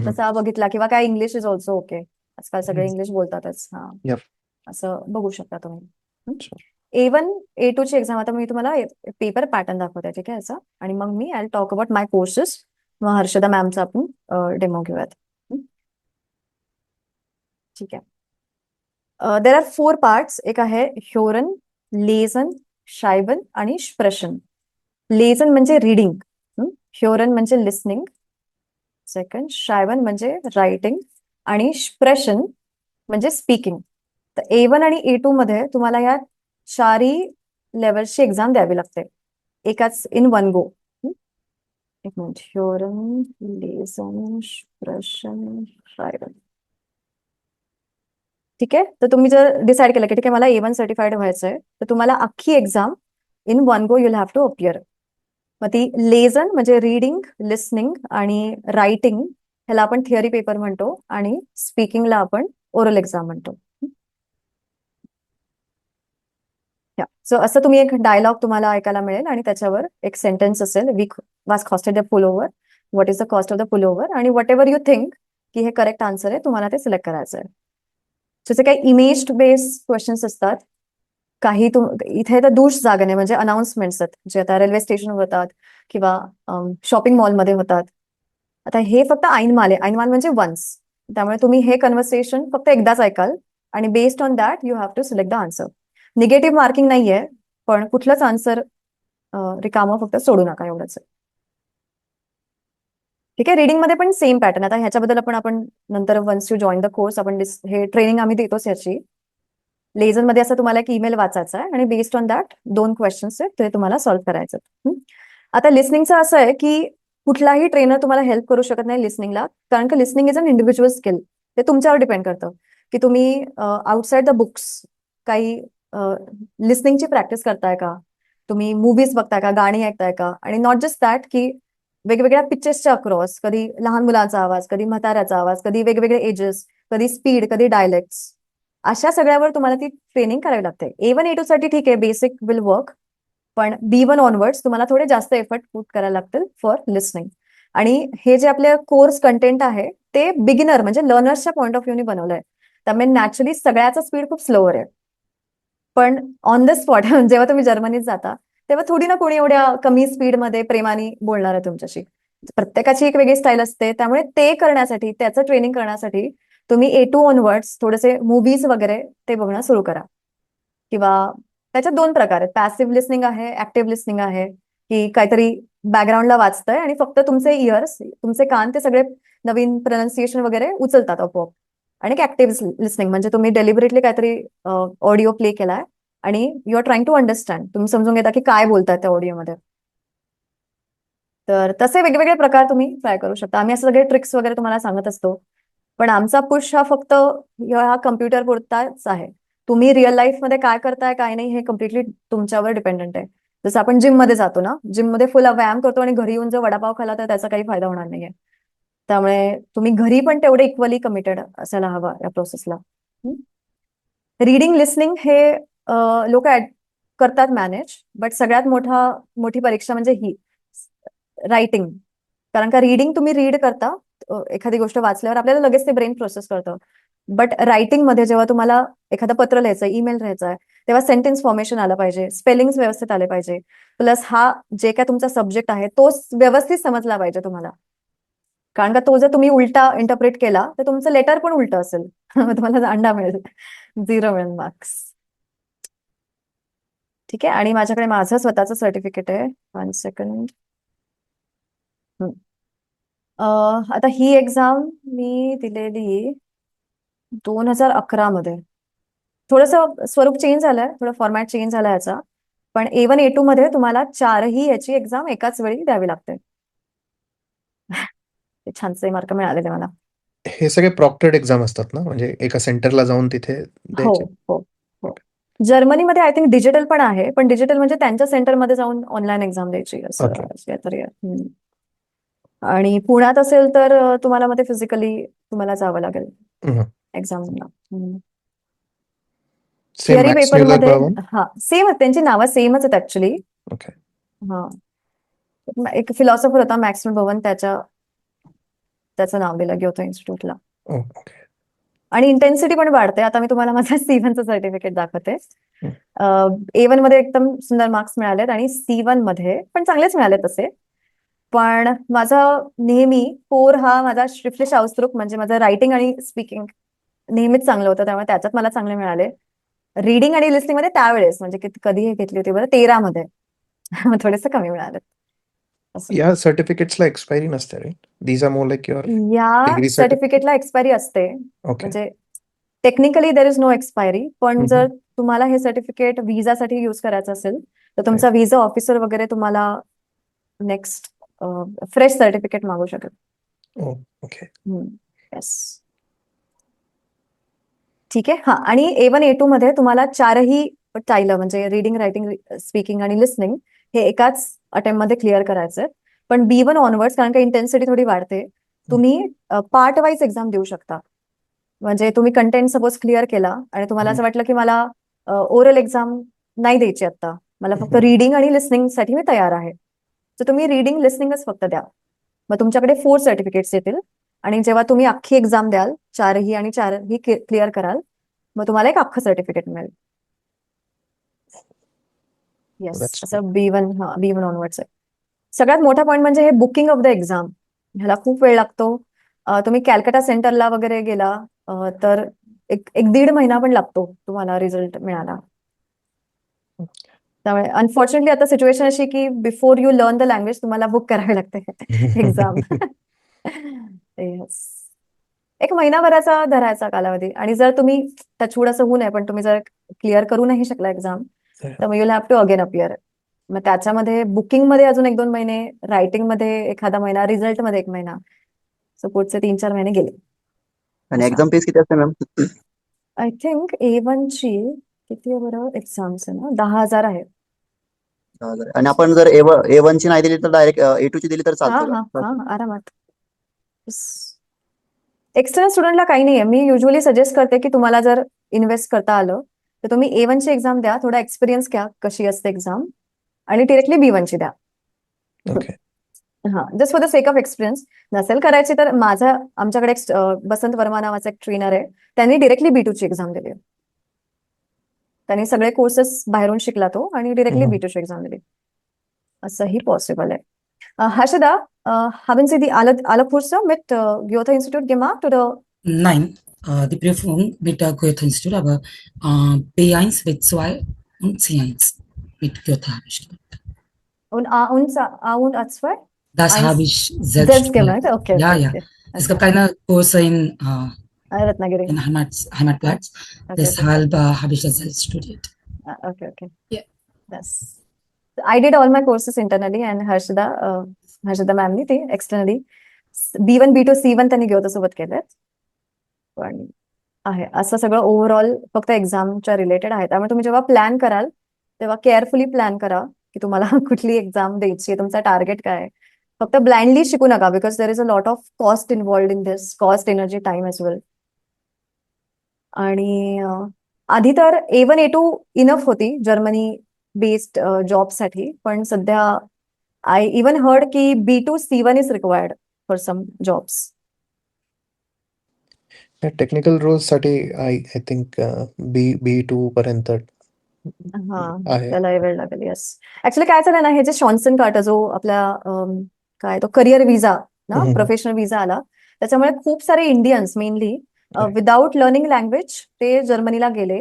तसा बघितला, किंवा काय इंग्लिश इज ऑल्सो ओके. आजकाल सगळे इंग्लिश बोलतातच. Yep. असं बघू शकता तुम्ही. Sure. A1 A2 ची एक्झाम, आता मी तुम्हाला पेपर पॅटर्न दाखवते, ठीक आहे याचा, आणि मग मी I talk about my courses. मग हर्षदा मॅमचा आपण डेमो घेऊयात. ठीक आहे. There are 4 parts. एक आहे ह्योरन, लेझन, शायबन आणि स्प्रेशन. लेझन म्हणजे रिडिंग, ह्योरन म्हणजे लिसनिंग, सेकंड शायबन म्हणजे रायटिंग, आणि स्प्रेशन म्हणजे स्पीकिंग. तर A1 आणि A2 मध्ये तुम्हाला या चारही लेवल्सची एक्झाम द्यावी लागते एकाच इन वन गो. एक मिनिट. ह्योरन, लेझन, स्प्रेशन, शायबन. ठीक आहे. तर तुम्ही जर डिसाईड केलं की ठीक आहे मला A1 सर्टिफाईड व्हायचंय, तर तुम्हाला अख्खी exam in one go you'll have to appear. मग ती लेझन म्हणजे रिडिंग, लिसनिंग आणि रायटिंग, ह्याला आपण थिअरी पेपर म्हणतो, आणि स्पीकिंगला आपण ओरल एक्झाम म्हणतो. सो असं तुम्ही एक डायलॉग तुम्हाला ऐकायला मिळेल, आणि त्याच्यावर एक सेंटेन्स असेल, we was costed the pullover, what is the cost of the pullover, आणि वॉट एव्हर यू थिंक की हे करेक्ट आन्सर आहे, तुम्हाला ते सिलेक्ट करायचं आहे. जसे काही इमेज बेस्ड क्वेश्चन्स असतात, काही इथे तर दूरच जागा नाही, म्हणजे अनाउन्समेंट्स आहेत जे आता रेल्वे स्टेशनवर होतात किंवा शॉपिंग मॉलमध्ये होतात. आता हे फक्त ऐनमाल आहे. ऐनमाल म्हणजे वन्स. त्यामुळे तुम्ही हे कन्व्हर्सेशन फक्त एकदाच ऐकाल, आणि based on that you have to select the answer. Negative marking नाहीये, पण कुठलंच आन्सर रिकामं फक्त सोडू नका, एवढंच आहे. ठीक आहे. रिडिंग मध्ये पण सेम पॅटर्न. आता ह्याच्याबद्दल आपण नंतर once you join the course आपण हे ट्रेनिंग आम्ही देतोच याची. लेझन मध्ये असं तुम्हाला एक ईमेल वाचायचा आहे, आणि बेस्ड ऑन दॅट 2 क्वेश्चन्स आहेत ते तुम्हाला सॉल्व्ह करायचं. आता लिसनिंगचं असं आहे की कुठलाही ट्रेनर तुम्हाला हेल्प करू शकत नाही लिसनिंगला, कारण की listening is an individual skill. ते तुमच्यावर डिपेंड करतं की तुम्ही आउटसाइड द बुक्स काही लिसनिंगची प्रॅक्टिस करताय का, तुम्ही मूवीज बघताय का, गाणी ऐकताय का, आणि नॉट जस्ट दॅट की वेगवेगळ्या पिक्चर्सच्या अक्रॉस, कधी लहान मुलांचा आवाज, कधी म्हाताऱ्याचा आवाज, कधी वेगवेगळे एजेस, कधी स्पीड, कधी डायलेक्ट्स, अशा सगळ्यावर तुम्हाला ती ट्रेनिंग करावी लागते. A1 A2 साठी ठीक आहे, बेसिक विल वर्क, पण B1 ऑनवर्ड्स तुम्हाला थोडे जास्त एफर्ट पुट करायला लागतील फॉर लिसनिंग. आणि हे जे आपले कोर्स कंटेंट आहे ते बिगिनर म्हणजे लर्नर्सच्या पॉईंट ऑफ व्ह्यूने बनवलंय, त्यामुळे नॅचरली सगळ्याचा स्पीड खूप स्लोअर आहे. पण ऑन द स्पॉट जेव्हा तुम्ही जर्मनीत जाता तेव्हा थोडी ना कोणी एवढ्या कमी स्पीडमध्ये प्रेमाने बोलणार आहे तुमच्याशी. प्रत्येकाची एक वेगळी स्टाईल असते, त्यामुळे ते करण्यासाठी, त्याचं ट्रेनिंग करण्यासाठी तुम्ही A2 ऑनवर्ड्स थोडेसे मूवीज वगैरे ते बघणं सुरू करा. किंवा त्याच्यात 2 प्रकार आहेत. पॅसिव्ह लिसनिंग आहे, ऍक्टिव्ह लिसनिंग आहे, की काहीतरी बॅकग्राऊंडला वाचतंय आणि फक्त तुमचे इयर्स, तुमचे कान ते सगळे नवीन प्रोनाऊन्सिएशन वगैरे उचलतात आपोआप. आणि एक ऍक्टिव्ह लिसनिंग म्हणजे तुम्ही डेलिबरेटली काहीतरी ऑडिओ प्ले केलाय आणि you are trying to understand, तुम्ही समजून घेता की काय बोलतात त्या ऑडिओमध्ये. तर तसे वेगवेगळे प्रकार तुम्ही ट्राय करू शकता. आम्ही असं सगळे ट्रिक्स वगैरे तुम्हाला सांगत असतो, पण आमचा पुश हा फक्त ह्या कम्प्युटर पुरताच आहे. तुम्ही रिअल लाईफमध्ये काय करताय काय नाही हे कम्प्लिटली तुमच्यावर डिपेंडंट आहे. जसं आपण जिम मध्ये जातो ना, जिम मध्ये फुल व्यायाम करतो आणि घरी येऊन जर वडापाव खाला तर त्याचा काही फायदा होणार नाहीये. त्यामुळे तुम्ही घरी पण तेवढे इक्वली कमिटेड असायला हवा या प्रोसेसला. रिडिंग, लिसनिंग हे लोक करतात मॅनेज, बट सगळ्यात मोठी परीक्षा म्हणजे ही रायटिंग. कारण का रिडिंग तुम्ही रीड करता, एखादी गोष्ट वाचल्यावर आपल्याला लगेच ते ब्रेन प्रोसेस करतं. बट रायटिंग मध्ये जेव्हा तुम्हाला एखादं पत्र लिहायचं, ईमेल लिहायचा, तेव्हा सेंटेन्स फॉर्मेशन आलं पाहिजे, स्पेलिंग्स व्यवस्थित आले पाहिजे, प्लस हा जे काय तुमचा सब्जेक्ट आहे तो व्यवस्थित समजला पाहिजे तुम्हाला. कारण का तो जर तुम्ही उलटा इंटरप्रेट केला तर तुमचं लेटर पण उलटं असेल. तुम्हाला अंडा मिळेल, 0 मिळेल मार्क्स. ठीक आहे. आणि माझ्याकडे माझं स्वतःचं सर्टिफिकेट आहे. 1 सेकंड. आता ही एक्झाम मी दिलेली 2011 मध्ये. थोडंसं स्वरूप चेंज झालंय, थोडं फॉर्मॅट चेंज झालाय याचा, पण A1 A2 मध्ये तुम्हाला 4ही याची एक्झाम एकाच वेळी द्यावी लागते. छानसे मार्क मिळालेले मला. हे सगळे प्रॉक्टेड एक्झाम असतात ना, म्हणजे एका सेंटरला जाऊन तिथे हो द्यायचे? हो हो. जर्मनीमध्ये आय थिंक डिजिटल पण आहे, पण डिजिटल म्हणजे त्यांच्या सेंटरमध्ये जाऊन ऑनलाईन एक्झाम द्यायची असं Okay. काहीतरी आहे. आणि पुण्यात असेल तर तुम्हाला मध्ये फिजिकली तुम्हाला जावं लागेल हम्म. एक्झामला. Same theory Max paper Muller मध्ये प्रॉब्लेम? सेम, त्यांची नावं सेमच आहेत ऍक्च्युली, Okay. हा. एक फिलॉसॉफर होता मॅक्सवेल भवन, त्याचं नाव दिलं ग्योथे इन्स्टिट्यूटला. Oh, okay. आणि इंटेन्सिटी पण वाढते. आता मी तुम्हाला माझं C1चं सर्टिफिकेट दाखवते. हम्म. A1 मध्ये एकदम सुंदर मार्क्स मिळालेत आणि C1 मध्ये पण चांगलेच मिळाले तसे. पण माझा नेहमी कोर हा माझा श्रिफ्लिश आउसदृक, म्हणजे माझं रायटिंग आणि स्पीकिंग नेहमीच चांगलं होतं, त्यामुळे त्याच्यात मला चांगले मिळाले. रीडिंग आणि लिस्निंग मध्ये त्यावेळेस, म्हणजे कधी हे घेतली होती बरं, 13 मध्ये थोडेसे कमी मिळाले असं. या सर्टिफिकेट्सला एक्सपायरी नसते, right? These are more like your या डिग्री सर्टिफिकेटला एक्सपायरी असते. ओके. म्हणजे technically there is no expiry, पण हम्म. जर तुम्हाला हे सर्टिफिकेट व्हिसासाठी युज करायचं असेल तर तुमचा Right. व्हिसा ऑफिसर वगैरे तुम्हाला नेक्स्ट फ्रेश सर्टिफिकेट मागू शकेल. Oh, okay. येस. ठीक आहे. हा, आणि A1 A2 मध्ये तुम्हाला 4ही टायलं, म्हणजे रीडिंग, रायटिंग, स्पीकिंग आणि लिस्निंग हे एकाच अटेम्प्ट मध्ये क्लिअर करायचं. पण B1 ऑनवर्ड्स, कारण का इंटेन्सिटी थोडी वाढते, तुम्ही पार्ट वाईज एक्झाम देऊ शकता. म्हणजे तुम्ही कंटेंट सपोज क्लिअर केला आणि तुम्हाला असं वाटलं की मला ओरल एक्झाम नाही द्यायची आता, मला फक्त रीडिंग आणि लिस्निंग साठी मी तयार आहे, तर तुम्ही रीडिंग लिस्निंगच फक्त द्या. मग तुमच्याकडे 4 सर्टिफिकेट्स येतील आणि जेव्हा तुम्ही अख्खी एक्झाम द्याल, 4ही आणि 4ही क्लिअर कराल, मग तुम्हाला एक अख्खं सर्टिफिकेट मिळेल. येस, That's असं B1 ऑनवर्ड्स आहे. सगळ्यात मोठा पॉईंट म्हणजे हे बुकिंग ऑफ द एक्झाम, ह्याला खूप वेळ लागतो. तुम्ही कॅलकटा सेंटरला वगैरे गेला तर एक 1.5 महिना पण लागतो तुम्हाला रिझल्ट मिळाला. त्यामुळे अनफॉर्च्युनेटली आता सिच्युएशन अशी की before you learn the language तुम्हाला बुक करावी लागते एक्झाम. एक महिनाभराचा धरायचा कालावधी. आणि जर तुम्ही टचवूड असं होऊ नये, पण तुम्ही जर क्लिअर करू नाही शकला एक्झाम, तर मग you'll have to again appear. मग त्याच्यामध्ये बुकिंग मध्ये अजून 1-2 महिने, रायटिंग मध्ये एखादा महिना, रिझल्ट मध्ये 1 महिना, सो पुढचे 3-4 महिने गेले. आणि असं. एक्झाम फीस किती असते मॅम? आय थिंक A1 ची किती आहे बरं, एक्झाम्स आहे ना, 10,000 आहे. आणि आपण जर A1 ची नाही दिली तर डायरेक्ट A2 ची दिली तर हा चालतं हा का? हा, आरामात. एक्सटर्नल स्टुडंटला काही नाहीये. मी युजली सजेस्ट करते की तुम्हाला जर इन्व्हेस्ट करता आलं तर तुम्ही A1 ची एक्झाम द्या, थोडा एक्सपिरियन्स घ्या कशी असते एक्झाम, आणि डिरेक्टली B1 ची द्या. okay. हा, just for the sake of experience. नसेल करायची तर आमच्याकडे बसंत वर्मा नावाचा एक ट्रेनर आहे, त्यांनी डिरेक्टली B2 ची एक्झाम दिली. त्यांनी सगळे कोर्सेस बाहेरून शिकला तो आणि डिरेक्टली Mhm. B2 ची एक्झाम दिली. असंही पॉसिबल आहे. Harshada, haben Sie die alle Kurse mit Goethe-Institut gemacht oder? Nein, die Prüfung mit der Goethe-Institut, aber B1, B2 und C1 mit Goethe habe ich gemacht. Und A und A2? Das Eins habe ich selbst selbst gemacht? studiert. Okay, Ja, okay, ja. okay. Es gab keine Kurse Ratnagiri. in Heimatplatz, Okay, deshalb habe ich das selbst studiert. okay, okay. Yeah. Yes. I did all my courses internally and Harshada ma'amनी ते externally B1, B2, C1 त्यांनी Goethe-सोबत केलेत. पण आहे असं सगळं overall फक्त एक्झामच्या related आहे. त्यामुळे तुम्ही जेव्हा प्लॅन कराल तेव्हा केअरफुली प्लॅन करा की तुम्हाला कुठली एक्झाम द्यायची आहे, तुमचा टार्गेट काय आहे. फक्त ब्लाइंडली शिकू नका, because there is a lot of cost involved in this, cost, energy, time as well. आणि आधी तर A1 A2 इनफ होती जर्मनी बेस्ड जॉबसाठी, पण सध्या आय इवन हर्ड की B2 C1 is required for some jobs. Technical roles साठी I think B2 पर्यंत हा, आहे. त्याला वेळ लागेल. येस, ऍक्च्युली काय झालं ना, हे जे शॉन्सन कार्टर जो आपला काय तो करिअर विजा ना, प्रोफेशनल विजा आला, त्याच्यामुळे खूप सारे Indians mainly Right. Without learning language ते जर्मनीला गेले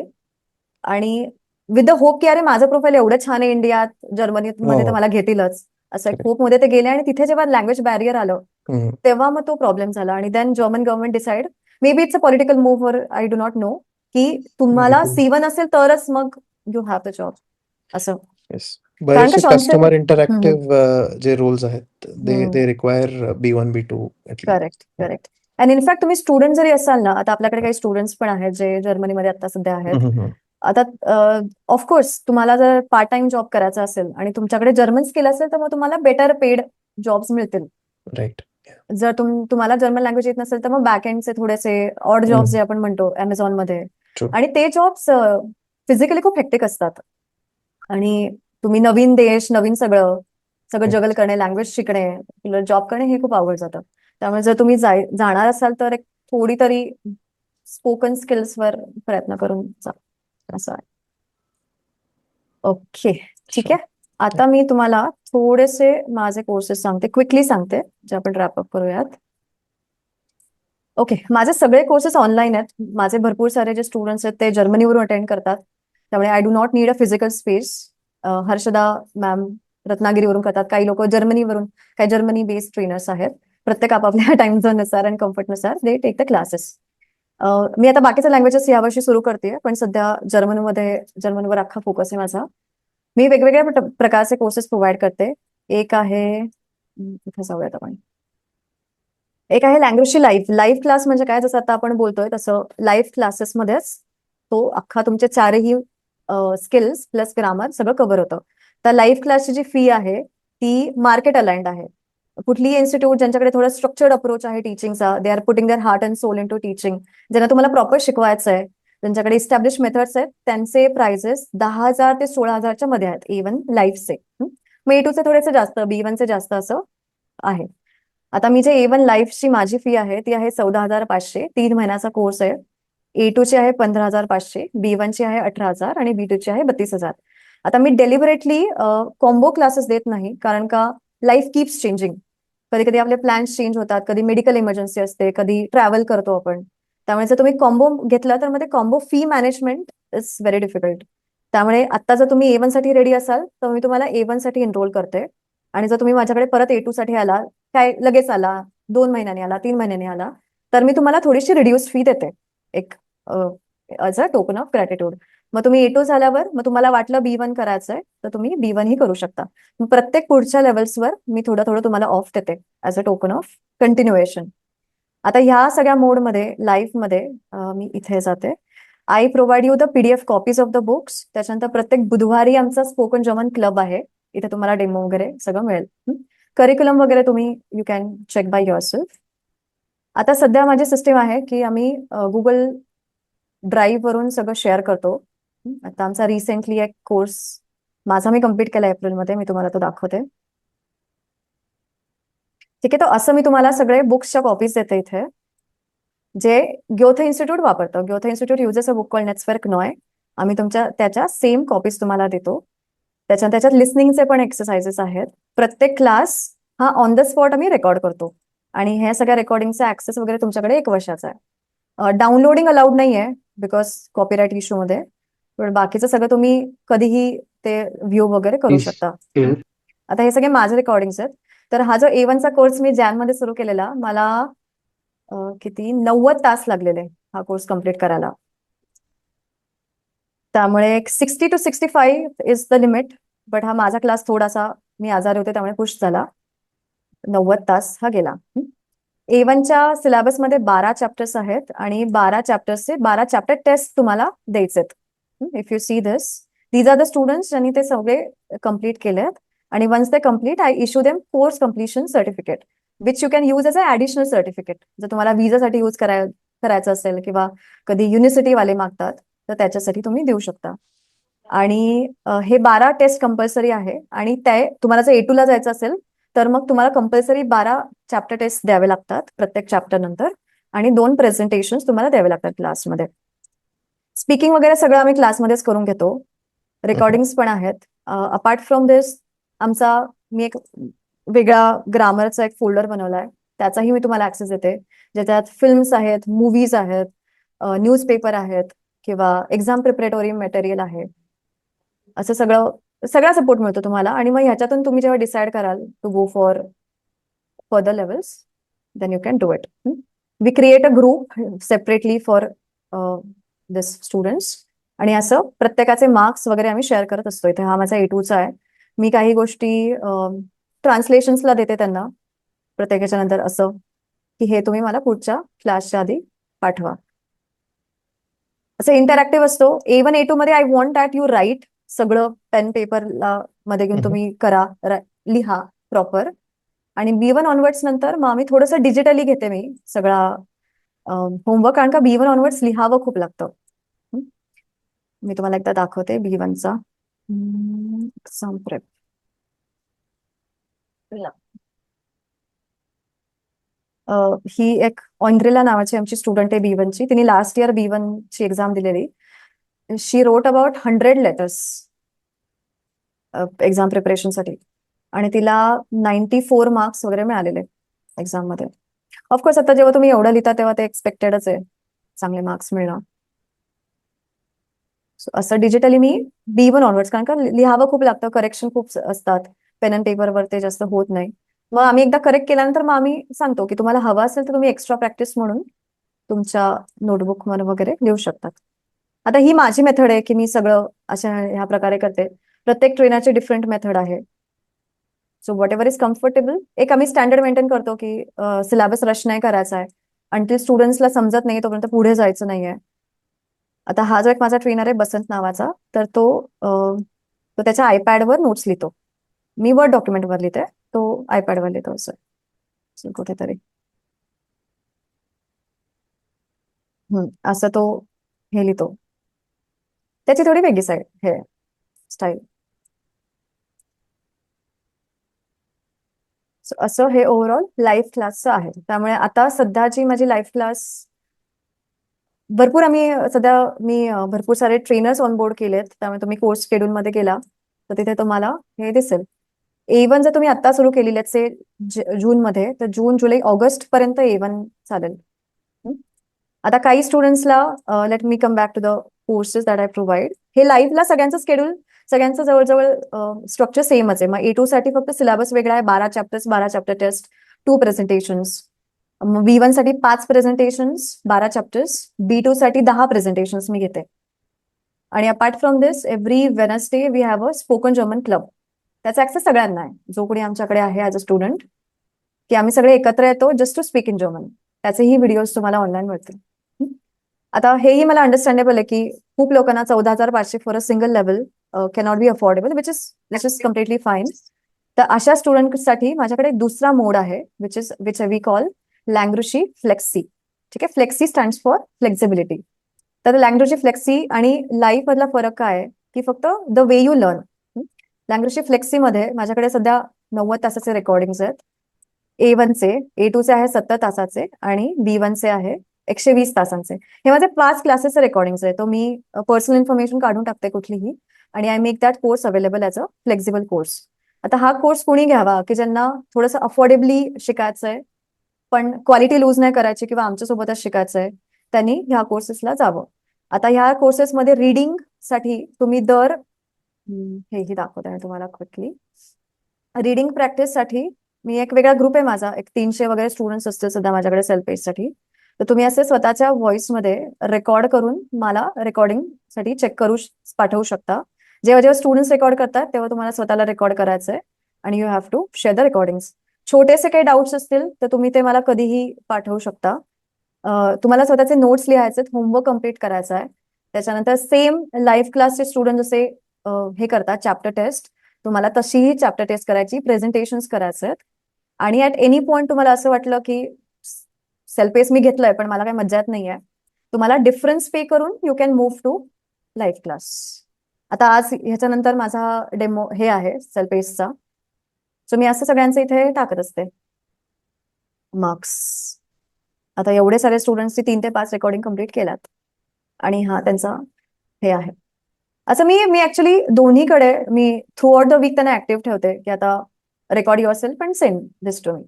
आणि विथ द होप की अरे माझं प्रोफाईल एवढं छान आहे इंडियात, जर्मनीमध्ये तर हो. मला घेतीलच, असं एक Correct. होप मध्ये ते गेले. आणि तिथे जेव्हा लँग्वेज बॅरियर आलं हम्म. तेव्हा मग तो प्रॉब्लेम झाला. आणि then German government decide, may be it's a political move और आय डू नॉट नो, की तुम्हाला B2. C1 असेल तरच मग यू हॅव द जॉब असं. Yes. कारण का बरेचसे शॉन्सन, कस्टमर इंटरॅक्टिव्ह जे रोल्स आहेत they require B1, B2 at least. Correct correct. आणि इनफॅक्ट तुम्ही स्टुडंट जरी असाल ना, आता आपल्याकडे काही स्टुडंट्स पण आहेत जे जर्मनीमध्ये आता सध्या आहेत. हम्म. आता ऑफकोर्स तुम्हाला जर पार्ट टाइम जॉब करायचा असेल आणि तुमच्याकडे जर्मन स्किल असेल तर मग तुम्हाला बेटर पेड जॉब्स मिळतील. राईट. जर तुम्हाला जर्मन लँग्वेज येत नसेल तर मग बॅक एंडचे थोडेसे ऑड जॉब्स जे आपण म्हणतो Amazon मध्ये, True. आणि ते जॉब्स फिजिकली खूप हेक्टिक असतात. आणि तुम्ही नवीन देश, नवीन सगळं जगल करणे, लँग्वेज शिकणे, तुला जॉब करणे हे खूप अवघड जातं. त्यामुळे जर तुम्ही जाणार असाल तर एक थोडी तरी स्पोकन स्किल्सवर प्रयत्न करून जा, असं आहे. ओके, ठीक आहे. आता मी तुम्हाला थोडेसे माझे कोर्सेस सांगते, क्विकली सांगते, जे आपण रॅपअप करूयात. ओके, माझे सगळे कोर्सेस ऑनलाईन आहेत. माझे भरपूर सारे जे स्टुडंट्स आहेत ते जर्मनीवरून अटेंड करतात, त्यामुळे I do not need a physical space. Harshada ma'am रत्नागिरीवरून करतात, काही लोक जर्मनीवरून, काही जर्मनी बेस्ड ट्रेनर्स आहेत. प्रत्येक आपापल्या टाइम झोननुसार आणि कम्फर्टनुसार दे टेक द क्लासेस. मी आता बाकीच्या लँग्वेजेस यावर्षी सुरू करते, पण सध्या जर्मनवर अख्खा फोकस आहे माझा. मी वेगवेगळ्या प्रकारचे कोर्सेस प्रोव्हाइड करते. एक आहे इथे जाऊयात आपण. एक आहे लँग्वेजची लाईव्ह क्लास. म्हणजे काय, जसं आता आपण बोलतोय तसं लाईव्ह क्लासेसमध्येच तो अख्खा तुमचे चारही स्किल्स प्लस ग्रामर सगळं कव्हर होतं. तर लाईव्ह क्लासची जी फी आहे ती मार्केट अलाइंड आहे. कुठलीही इन्स्टिट्यूट ज्यांच्याकडे थोडा स्ट्रक्चर्ड अप्रोच आहे टीचिंगचा, they are putting their heart and soul into teaching, ज्यांना तुम्हाला प्रॉपर शिकवायचं आहे, ज्यांच्याकडे इस्टॅब्लिश मेथड्स आहेत, त्यांचे प्राइजेस 10,000 ते 16,000च्या मध्ये आहेत, इव्हन लाईव्हचे. मग A2 चे थोडेसे जास्त, B1 चे जास्त असं आहे. आता मी जे A1 लाईव्हची माझी फी आहे ती आहे 14,500, 3 महिन्याचा कोर्स आहे. A2 ची आहे 15,500, B1 ची आहे 18,000 आणि B2 ची आहे 32,000. आता मी डेलिबरेटली कॉम्बो क्लासेस देत नाही, कारण का लाईफ कीप्स चेंजिंग. कधी कधी आपले प्लॅन्स चेंज होतात, कधी मेडिकल इमर्जन्सी असते, कधी ट्रॅव्हल करतो आपण. त्यामुळे जर तुम्ही कॉम्बो घेतला तर मध्ये combo fee management is very difficult. त्यामुळे आता जर तुम्ही A1 साठी रेडी असाल तर मी तुम्हाला A1 साठी एनरोल करते, आणि जर तुम्ही माझ्याकडे परत A2 साठी आला, काय लगेच आला, 2 महिन्यांनी आला, 3 महिन्यांनी आला, तर मी तुम्हाला थोडीशी रिड्यूस फी देते, एक as a token of gratitude. मग तुम्ही A2 झाल्यावर मग तुम्हाला वाटलं B1 करायचंय तर तुम्ही B1 ही करू शकता. मग प्रत्येक पुढच्या लेवल्सवर मी थोडं थोडं तुम्हाला ऑफ देते as a token of continuation. आता ह्या सगळ्या मोडमध्ये लाईव्हमध्ये मी इथे जाते. I provide you the PDF copies of the books. त्याच्यानंतर प्रत्येक बुधवारी आमचा स्पोकन जर्मन क्लब आहे, इथे तुम्हाला डेमो वगैरे सगळं मिळेल. करिक्युलम वगैरे तुम्ही you can check by yourself. आता सध्या माझी सिस्टीम आहे की आम्ही गुगल ड्राईव्ह वरून सगळं शेअर करतो. आता आमचा रिसेंटली एक कोर्स माझा मी कम्प्लीट केला एप्रिलमध्ये, मी तुम्हाला तो दाखवते. ठीक आहे, तर असं मी तुम्हाला सगळे बुक्सच्या कॉपीज देते इथे, जे ग्योथे इन्स्टिट्यूट वापरतं. Goethe Institute uses a book called Netzwerk neu. आम्ही त्याच्या सेम कॉपीज तुम्हाला देतो. त्याच्यात लिस्निंगचे पण एक्सरसाइजेस आहेत. प्रत्येक क्लास हा ऑन द स्पॉट आम्ही रेकॉर्ड करतो, आणि ह्या सगळ्या रेकॉर्डिंगचा ऍक्सेस वगैरे तुमच्याकडे 1 वर्षाचा आहे. डाउनलोडिंग अलाउड नाही आहे बिकॉज कॉपीराईट इश्यू मध्ये, पण बाकीचं सगळं तुम्ही कधीही ते व्ह्यू वगैरे करू शकता. आता हे सगळे माझे रेकॉर्डिंग्स आहेत. तर हा जो A1 चा कोर्स मी मध्ये सुरू केलेला, मला किती 90 तास लागलेले हा कोर्स कम्प्लीट करायला. त्यामुळे 60 to 65 is the limit. But हा माझा क्लास थोडासा, मी आजारी होते त्यामुळे पुश झाला, 90 तास हा गेला. A1च्या सिलेबसमध्ये 12 चॅप्टर्स आहेत, आणि 12 चॅप्टर्सचे 12 चॅप्टर टेस्ट तुम्हाला द्यायचे. If you see these are the students ज्यांनी ते सगळे कम्प्लीट केलेत, आणि once they complete I issue them course completion certificate, which you can use as a additional certificate. जर तुम्हाला विजासाठी यूज करायचं असेल, किंवा कधी युनिव्हर्सिटी वाले मागतात तर त्याच्यासाठी तुम्ही देऊ शकता. आणि हे 12 टेस्ट कंपल्सरी आहे, आणि ते तुम्हाला जर A2 ला जायचं असेल तर मग तुम्हाला कंपल्सरी 12 चॅप्टर टेस्ट द्यावे लागतात प्रत्येक चॅप्टर नंतर, आणि 2 प्रेझेंटेशन तुम्हाला द्यावे लागतात क्लासमध्ये. स्पीकिंग वगैरे सगळं आम्ही क्लासमध्येच करून घेतो. रेकॉर्डिंग्स पण आहेत. अपार्ट फ्रॉम दिस मी एक वेगळा ग्रामरचा एक फोल्डर बनवलाय, त्याचाही मी तुम्हाला ऍक्सेस देते, ज्याच्यात फिल्म्स आहेत, मूवीज आहेत, न्यूजपेपर आहेत, किंवा एक्झाम प्रिपरेटोरी मटेरियल आहे. असं सगळा सपोर्ट मिळतो तुम्हाला. आणि मग ह्याच्यातून तुम्ही जेव्हा डिसाईड कराल to go for further levels, then you can do it. We create a group separately for this students, आणि असं प्रत्येकाचे मार्क्स वगैरे आम्ही शेअर करत असतो. इथे हा माझा A2 चा आहे. मी काही गोष्टी ट्रान्सलेशन्सला देते त्यांना प्रत्येकाच्या नंतर, असं की हे तुम्ही मला पुढच्या क्लासच्या आधी पाठवा. असं इंटरॅक्टिव्ह असतो. A1 A2 मध्ये I want that you write, सगळं पेन पेपरला मध्ये घेऊन तुम्ही करा, लिहा प्रॉपर. आणि B1 ऑनवर्ड्स नंतर मग आम्ही थोडंसं डिजिटली घेते मी सगळा होमवर्क, कारण का B1 ऑनवर्ड्स लिहावं खूप लागतं. मी तुम्हाला एकदा दाखवते B1 चा. Exam prep. ही एक ऑन्ड्रेला नावाची आमची स्टुडंट आहे B1 ची. तिने लास्ट इयर B1 ची एक्झाम दिलेली. She wrote about 100 letters exam प्रिपरेशनसाठी, आणि तिला 94 मार्क्स वगैरे मिळालेले एक्झाम मध्ये. ऑफकोर्स आता जेव्हा तुम्ही एवढं लिहिता तेव्हा ते एक्सपेक्टेडच आहे चांगले मार्क्स मिळणं. So, असं डिजिटली मी B1 ऑनवर्ड्स, कारण का लिहावं खूप लागतं, करेक्शन खूप असतात, पेन अँड पेपरवर ते जास्त होत नाही. मग आम्ही एकदा करेक्ट केल्यानंतर मग आम्ही सांगतो की तुम्हाला हवं असेल तर तुम्ही एक्स्ट्रा प्रॅक्टिस म्हणून तुमच्या नोटबुकवर वगैरे लिहू शकतात. आता ही माझी मेथड आहे की मी सगळं अशा ह्या प्रकारे करते. प्रत्येक ट्रेनरची डिफरंट मेथड आहे. So what ever is comfortable. एक आम्ही स्टँडर्ड मेंटेन करतो की सिलेबस रश नाही करायचा आहे, आणि स्टुडंट्सला समजत नाही तोपर्यंत पुढे जायचं नाहीये. आता हा जो एक माझा ट्रेनर आहे बसंत नावाचा, तर तो त्याच्या आयपॅडवर नोट्स लिहितो. मी वर्ड डॉक्युमेंटवर लिहिते, तो आयपॅडवर लिहितो. असं कुठेतरी असं तो हे लिहितो. त्याची थोडी वेगळी साईड हे स्टाईल. असं हे ओव्हरऑल लाईव्ह क्लासचं आहे. त्यामुळे आता सध्याची माझी लाईव्ह क्लास भरपूर मी भरपूर सारे ट्रेनर्स ऑनबोर्ड केलेत. त्यामुळे तुम्ही कोर्स शेड्यूल मध्ये गेला तर तिथे तुम्हाला हे दिसेल. A1 जर तुम्ही आता सुरू केली लेट्स से जून मध्ये, तर जून जुलै ऑगस्ट पर्यंत A1 चालेल. आता काही स्टुडंट्सला let me come back to the courses that I provide. हे लाईव्हला सगळ्यांचं स्केड्यूल, सगळ्यांचं जवळजवळ स्ट्रक्चर सेमच आहे. मग A2 साठी फक्त सिलेबस वेगळा आहे. 12 chapters, 12 chapter taste, 2 presentations. B1 साठी 5 प्रेझेंटेशन्स, 12 चॅप्टर्स. B2 साठी 10 प्रेझेंटेशन्स मी घेते. आणि apart from this every Wednesday we have a spoken German club. त्याचा ऍक्सेस सगळ्यांना आहे, जो कोणी आमच्याकडे आहे ऍज अ स्टुडंट, की आम्ही सगळे एकत्र येतो just to speak in German. त्याचेही व्हिडिओज तुम्हाला ऑनलाईन मिळतील. आता हेही मला अंडरस्टँडेबल आहे की खूप लोकांना 14,500 for a single level cannot be affordable, which is completely fine. तर अशा स्टुडंटसाठी माझ्याकडे दुसरा मोड आहे, विच वी कॉल लँग्रुशी फ्लेक्सी. ठीक आहे, फ्लेक्सी स्टँड्स फॉर फ्लेक्झिबिलिटी. तर लँग्रुशी फ्लेक्सी आणि लाईव्ह मधला फरक काय आहे की फक्त द वे यू लर्न. लँग्रुशी फ्लेक्सी मध्ये माझ्याकडे सध्या 90 तासाचे रेकॉर्डिंग्स आहेत. A1 चे, A2 चे आहे 70 तासाचे, आणि B1 चे आहे 120 तासांचे. हे माझे 5 क्लासेसचे रेकॉर्डिंग्स आहे. तो मी पर्सनल इन्फॉर्मेशन काढून टाकते कुठलीही, आणि I make that course available as a flexible course. आता हा कोर्स कोणी घ्यावा की ज्यांना थोडंसं अफोर्डेबली शिकायचं आहे पण क्वालिटी लूज नाही करायची किंवा आमच्यासोबतच शिकायचं आहे, त्यांनी ह्या कोर्सेसला जावं. आता ह्या कोर्सेसमध्ये रिडिंग साठी तुम्ही हेही दाखवत आहे तुम्हाला क्विकली. रिडिंग प्रॅक्टिस साठी मी एक वेगळा ग्रुप आहे माझा, एक 300 वगैरे स्टुडंट्स असतील सध्या माझ्याकडे सेल्फ पेज साठी. तर तुम्ही असे स्वतःच्या व्हॉइसमध्ये रेकॉर्ड करून मला रेकॉर्डिंग साठी पाठवू शकता. जेव्हा जेव्हा स्टुडंट्स रेकॉर्ड करतात तेव्हा तुम्हाला स्वतःला रेकॉर्ड करायचं आहे, आणि you have to share the recordings. छोटेसे काही डाऊट्स असतील तर तुम्ही ते मला कधीही पाठवू शकता. तुम्हाला स्वतःचे नोट्स लिहायचे, होमवर्क कम्प्लीट करायचा आहे. त्याच्यानंतर सेम लाईव्ह क्लासचे स्टुडंट जसे हे करतात चॅप्टर टेस्ट, तुम्हाला तशीही चॅप्टर टेस्ट करायची, प्रेझेंटेशन्स करायचे आहेत. आणि ऍट एनी पॉइंट तुम्हाला असं वाटलं की सेल्फ पेस मी घेतलंय पण मला काही मज्जा येत नाहीये, तुम्हाला डिफरन्स पे करून you can move to live class. आता आज ह्याच्यानंतर माझा डेमो हे आहे सेल्फ पेसचा. सो मी असं सगळ्यांचं इथे टाकत असते मार्क्स. आता एवढे सारे स्टुडंट्सची 3 ते 5 रेकॉर्डिंग कम्प्लीट केल्यात, आणि हा त्यांचा हे आहे. असं मी ऍक्च्युली दोन्हीकडे मी थ्रू आउट द वीक त्यांना ऍक्टिव्ह ठेवते की आता record yourself and send this to me.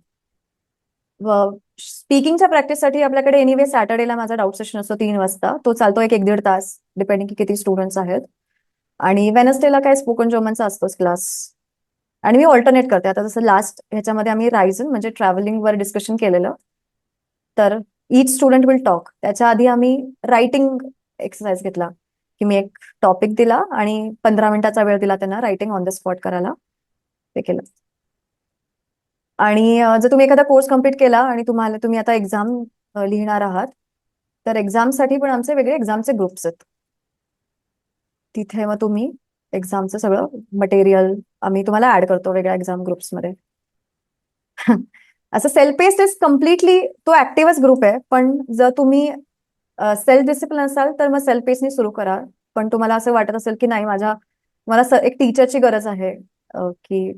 स्पीकिंगच्या प्रॅक्टिससाठी आपल्याकडे एनिवे सॅटर्डेला माझा डाऊट सेशन असतो 3 वाजता. तो चालतो 1-1.5 तास डिपेंडिंग की किती स्टुडंट्स आहेत. आणि वेनसडेला काय स्पोकन जर्मनचा असतोच क्लास. आणि मी ऑल्टरनेट करते. आता जसं लास्ट ह्याच्यामध्ये आम्ही रायझन म्हणजे ट्रॅव्हलिंगवर डिस्कशन केलेलं, तर ईच स्टुडंट विल टॉक. त्याच्या आधी आम्ही रायटिंग एक्सरसाइज घेतला की मी एक टॉपिक दिला आणि 15 मिनिटाचा वेळ दिला त्यांना रायटिंग ऑन द स्पॉट करायला, ते केलं. आणि जर तुम्ही एखादा कोर्स कम्प्लीट केला आणि तुम्ही आता एक्झाम लिहिणार आहात, तर एक्झामसाठी पण आमचे वेगळे एक्झामचे ग्रुप्स आहेत. तिथे मग तुम्ही एक्झामचं सगळं मटेरियल आम्ही तुम्हाला ऍड करतो वेगळ्या एक्झाम ग्रुप्समध्ये. असं सेल्फ पेस्ड इज कम्प्लिटली तो ऍक्टिव्हच ग्रुप आहे, पण जर तुम्ही सेल्फ डिसिप्लिन असाल तर मग सेल्फ पेसनी सुरू करा. पण तुम्हाला असं वाटत असेल की नाही माझ्या मला एक टीचरची गरज आहे की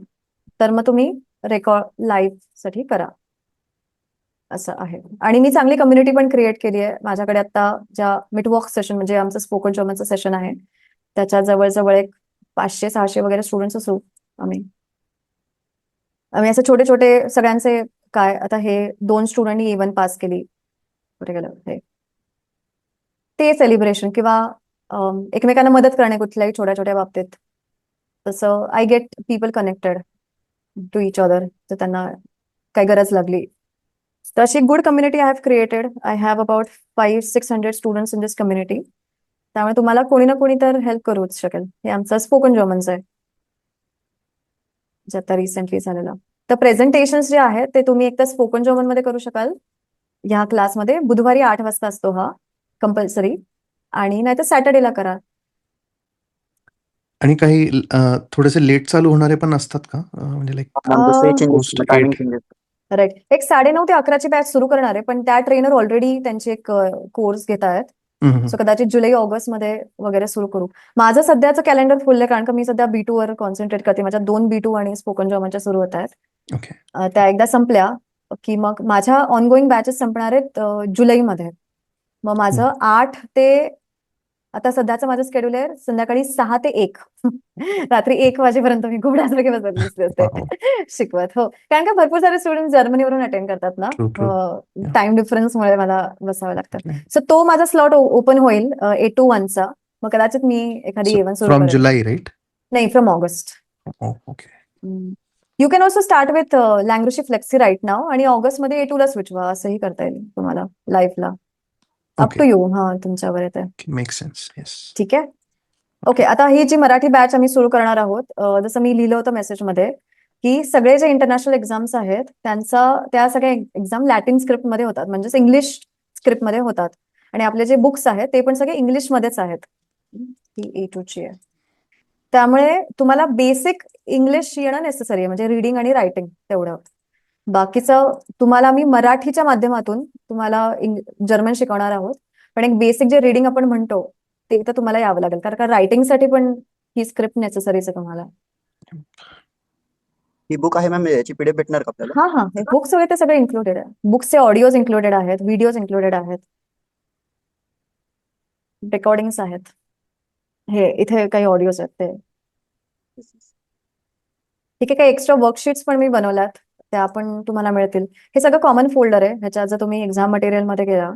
तर मग तुम्ही रेकॉर्ड लाईव्ह साठी करा असं आहे. आणि मी चांगली कम्युनिटी पण क्रिएट केली आहे. माझ्याकडे आता ज्या मिटवॉक सेशन म्हणजे आमचं स्पोकन जर्मनचं सेशन आहे त्याच्या जवळजवळ एक 500-600 वगैरे स्टुडंट्स असू आम्ही आम्ही असे छोटे छोटे सगळ्यांचे काय आता हे 2 स्टुडंटनी A1 पास केली कुठे गेलं हे ते सेलिब्रेशन किंवा एकमेकांना मदत करणे कुठल्याही छोट्या छोट्या बाबतीत तसं I get people connected to each other तर त्यांना काही गरज लागली तर अशी good community I have created. I have about 500-600 students in this community. त्यामुळे तुम्हाला कोणी ना कोणी तर हेल्प करूच शकेल. हे आमचं स्पोकन जर्मनचं आहे जे आता रिसेंटली झालेलं. तर प्रेझेंटेशन्स जे आहेत ते तुम्ही एकतर स्पोकन जर्मन मध्ये करू शकाल ह्या क्लासमध्ये. बुधवारी 8 वाजता असतो हा कंपल्सरी आणि नाहीतर सॅटर्डेला करा. आणि काही थोडेसे लेट चालू होणारे पण असतात का म्हणजे लाईक तसे changes post timing 8. Changes. Right. एक 9:30 ते 11ची बॅच सुरू करणार आहे पण त्या ट्रेनर ऑलरेडी त्यांची एक कोर्स घेत आहेत. सो कदाचित जुलै-ऑगस्ट मध्ये वगैरे सुरू करू. माझं सध्याचं कॅलेंडर फुल आहे कारण का मी सध्या B2 वर कॉन्सन्ट्रेट करते. माझ्या 2 B2 आणि स्पोकन जर्मनच्या सुरू होत आहेत. ओके. त्या एकदा संपल्या की मग माझ्या ऑनगोईंग बॅचेस संपणार आहेत जुलैमध्ये. मग माझं 8 ते आता सध्याचं माझं शेड्यूल आहे संध्याकाळी 6 ते 1 रात्री 1 वाजेपर्यंत मी घुबडासारखी बसली असते शिकवत. हो कारण का भरपूर सारे स्टुडंट जर्मनीवरून अटेंड करतात ना True. Yeah. टाइम डिफरन्समुळे मला बसावं लागतं. Okay. सो तो माझा स्लॉट ओपन होईल 8 to 1 चा. मग कदाचित मी एखादी A1 सुरू फ्रॉम करेन. जुलै राईट? नाही from August. Okay. You can also start with language flexi right now आणि ऑगस्टमध्ये A2 ला स्विच व्हा असंही करता येईल तुम्हाला लाईव्हला. Up to you. हा तुमच्यावर येते. Make sense. येस. ठीक आहे. ओके. आता ही जी मराठी बॅच आम्ही सुरू करणार आहोत जसं मी लिहिलं होतं मेसेजमध्ये की सगळे जे इंटरनॅशनल एक्झाम्स आहेत त्या सगळ्या एक्झाम लॅटिन स्क्रिप्टमध्ये होतात म्हणजेच इंग्लिश स्क्रिप्टमध्ये होतात आणि आपले जे बुक्स आहेत ते पण सगळे इंग्लिशमध्येच आहेत. ही A2 ची आहे. त्यामुळे तुम्हाला बेसिक इंग्लिश येणं नेसेसरी आहे म्हणजे रिडिंग आणि रायटिंग तेवढं. बाकीचं तुम्हाला मी मराठीच्या माध्यमातून तुम्हाला जर्मन शिकवणार आहोत पण एक बेसिक जे रिडिंग आपण म्हणतो ते तर तुम्हाला यावं लागेल कारण का रायटिंगसाठी पण ही स्क्रिप्ट नेसेसरीच आहे तुम्हाला. ही बुक आहे मॅम याची PDF भेटणार का आपल्याला? हा हा हे बुक्स वगैरे ते सगळे इन्क्लुडेड आहे. बुक्सचे ऑडिओज इन्क्लुडेड आहेत, व्हिडिओज इन्क्लुडेड आहेत, रेकॉर्डिंग्स आहेत. हे इथे काही ऑडिओज आहेत ते. ठीक आहे. काही एक्स्ट्रा वर्कशीट्स पण मी बनवल्यात त्या पण तुम्हाला मिळतील. हे सगळं कॉमन फोल्डर आहे. ह्याच्यात जर तुम्ही एक्झाम मटेरियल मध्ये गेला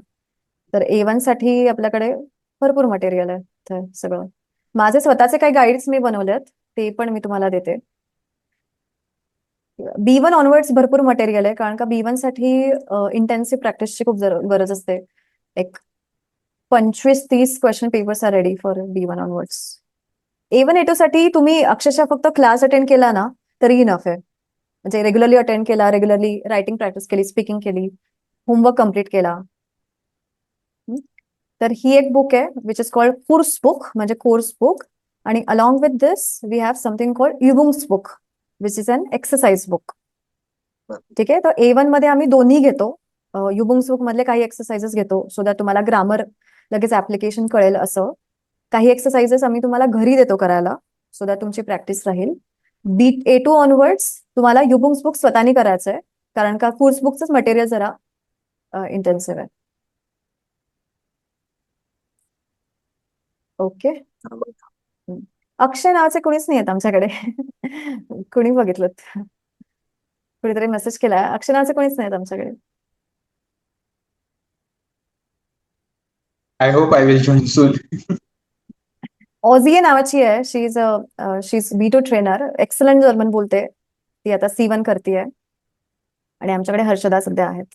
तर A1 साठी आपल्याकडे भरपूर मटेरियल आहे इथे सगळं. माझे स्वतःचे काही गाईड्स मी बनवलेत ते पण मी तुम्हाला देते. B1 ऑनवर्ड्स भरपूर मटेरियल आहे कारण का B1 साठी इंटेन्सिव्ह प्रॅक्टिसची खूप गरज असते. एक 25-30 question papers are ready for B1 onwards. A1 A2 साठी तुम्ही अक्षरशः फक्त क्लास अटेंड केला ना तरी इनफ आहे. म्हणजे रेग्युलरली अटेंड केला, रेग्युलरली रायटिंग प्रॅक्टिस केली, स्पीकिंग केली, होमवर्क कम्प्लीट केला. तर ही एक बुक आहे which is called course book म्हणजे कोर्स बुक आणि along with this we have something called Ubungs book which is an exercise book. ठीक आहे. तर A1 मध्ये आम्ही दोन्ही घेतो. युबुंग्स बुक मधले काही एक्सरसाइजेस घेतो सो दॅट तुम्हाला ग्रामर लगेच ऍप्लिकेशन कळेल असं. काही एक्सरसाइजेस आम्ही तुम्हाला घरी देतो करायला सो दॅट तुमची प्रॅक्टिस राहील. A2 ऑनवर्ड्स तुम्हाला युबुंग्स बुक स्वतःनी करायचं आहे कारण का कोर्स बुकच मटेरियल जरा इंटेन्सिव्ह आहे. ओके. अक्षय नावाचे कोणीच नाही आहेत आमच्याकडे. कुणी बघितलं कुणीतरी मेसेज केलाय. अक्षय नावाचे कोणीच नाहीत आमच्याकडे. I hope I will join soon. ऑझिये नावाची आहे. She is B2 trainer. Excellent German बोलते. ती आता C1 करते आणि आमच्याकडे हर्षदा सध्या आहेत.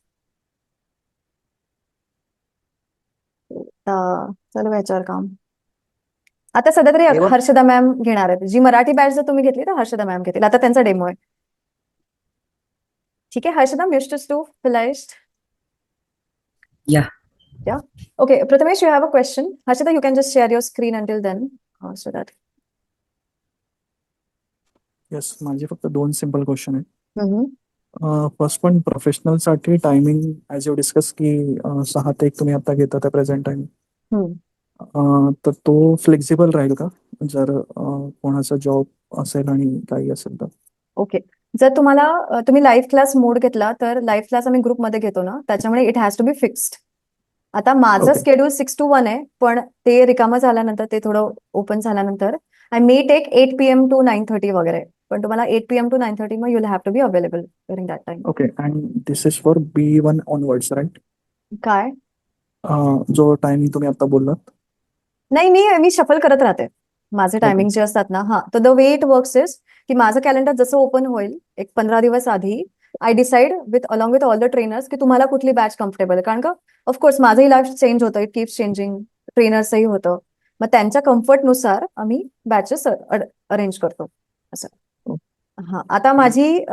चालू याच्यावर काम. आता सध्या तरी A1 हर्षदा मॅम घेणार आहेत. जी मराठी बॅच जर तुम्ही घेतली तर हर्षदा मॅम घेतील. आता त्यांचा डेमो आहे. ठीक आहे. हर्षदा मिस्टर्स टू फिलाइस्ट. Yeah. Yeah. Okay. Prathamesh, you have a question. Harshita, you can just share your screen until then. So that. Yes माझे फक्त 2 सिंपल क्वेश्चन आहेत. Mm-hmm. फर्स्ट पण प्रोफेशनल साठी टायमिंग ॲज यू डिस्कस की 6 ते 1 तुम्ही आता घेता त्या प्रेझेंट टाइम. तर तो फ्लेक्झिबल राहील का जर कोणाचा जॉब असेल आणि काही असेल तर? ओके. जर तुम्हाला तुम्ही लाईव्ह क्लास मोड घेतला तर लाईव्ह क्लास आम्ही ग्रुपमध्ये घेतो ना, त्याच्यामुळे it has to be fixed. आता माझं Okay. स्केड्यूल 6 to 1 आहे, पण ते रिकामं झाल्यानंतर ते थोडं ओपन झाल्यानंतर I may take 8 PM to 9:30 वगैरे. पण तुम्हाला 8 PM to 9:30 मग you'll have to be available during that time. Okay. And this is for B1 onwards right? काय? जो टाइम तुम्ही आता बोललात. नाही, मी शफल करत राहते. माझे टायमिंग जे असतात ना, तर the way it works is की माझं कॅलेंडर जसं ओपन होईल एक 15 दिवस आधी I decide along with all the trainers की तुम्हाला कुठली बॅच कम्फर्टेबल आहे. कारण का ऑफकोर्स माझंही लाईफ चेंज होतं, इट कीप्स चेंजिंग, ट्रेनर्सही होतं. मग त्यांच्या कम्फर्टनुसार आम्ही बॅचेस अरेंज करतो असं. हा, आता माझी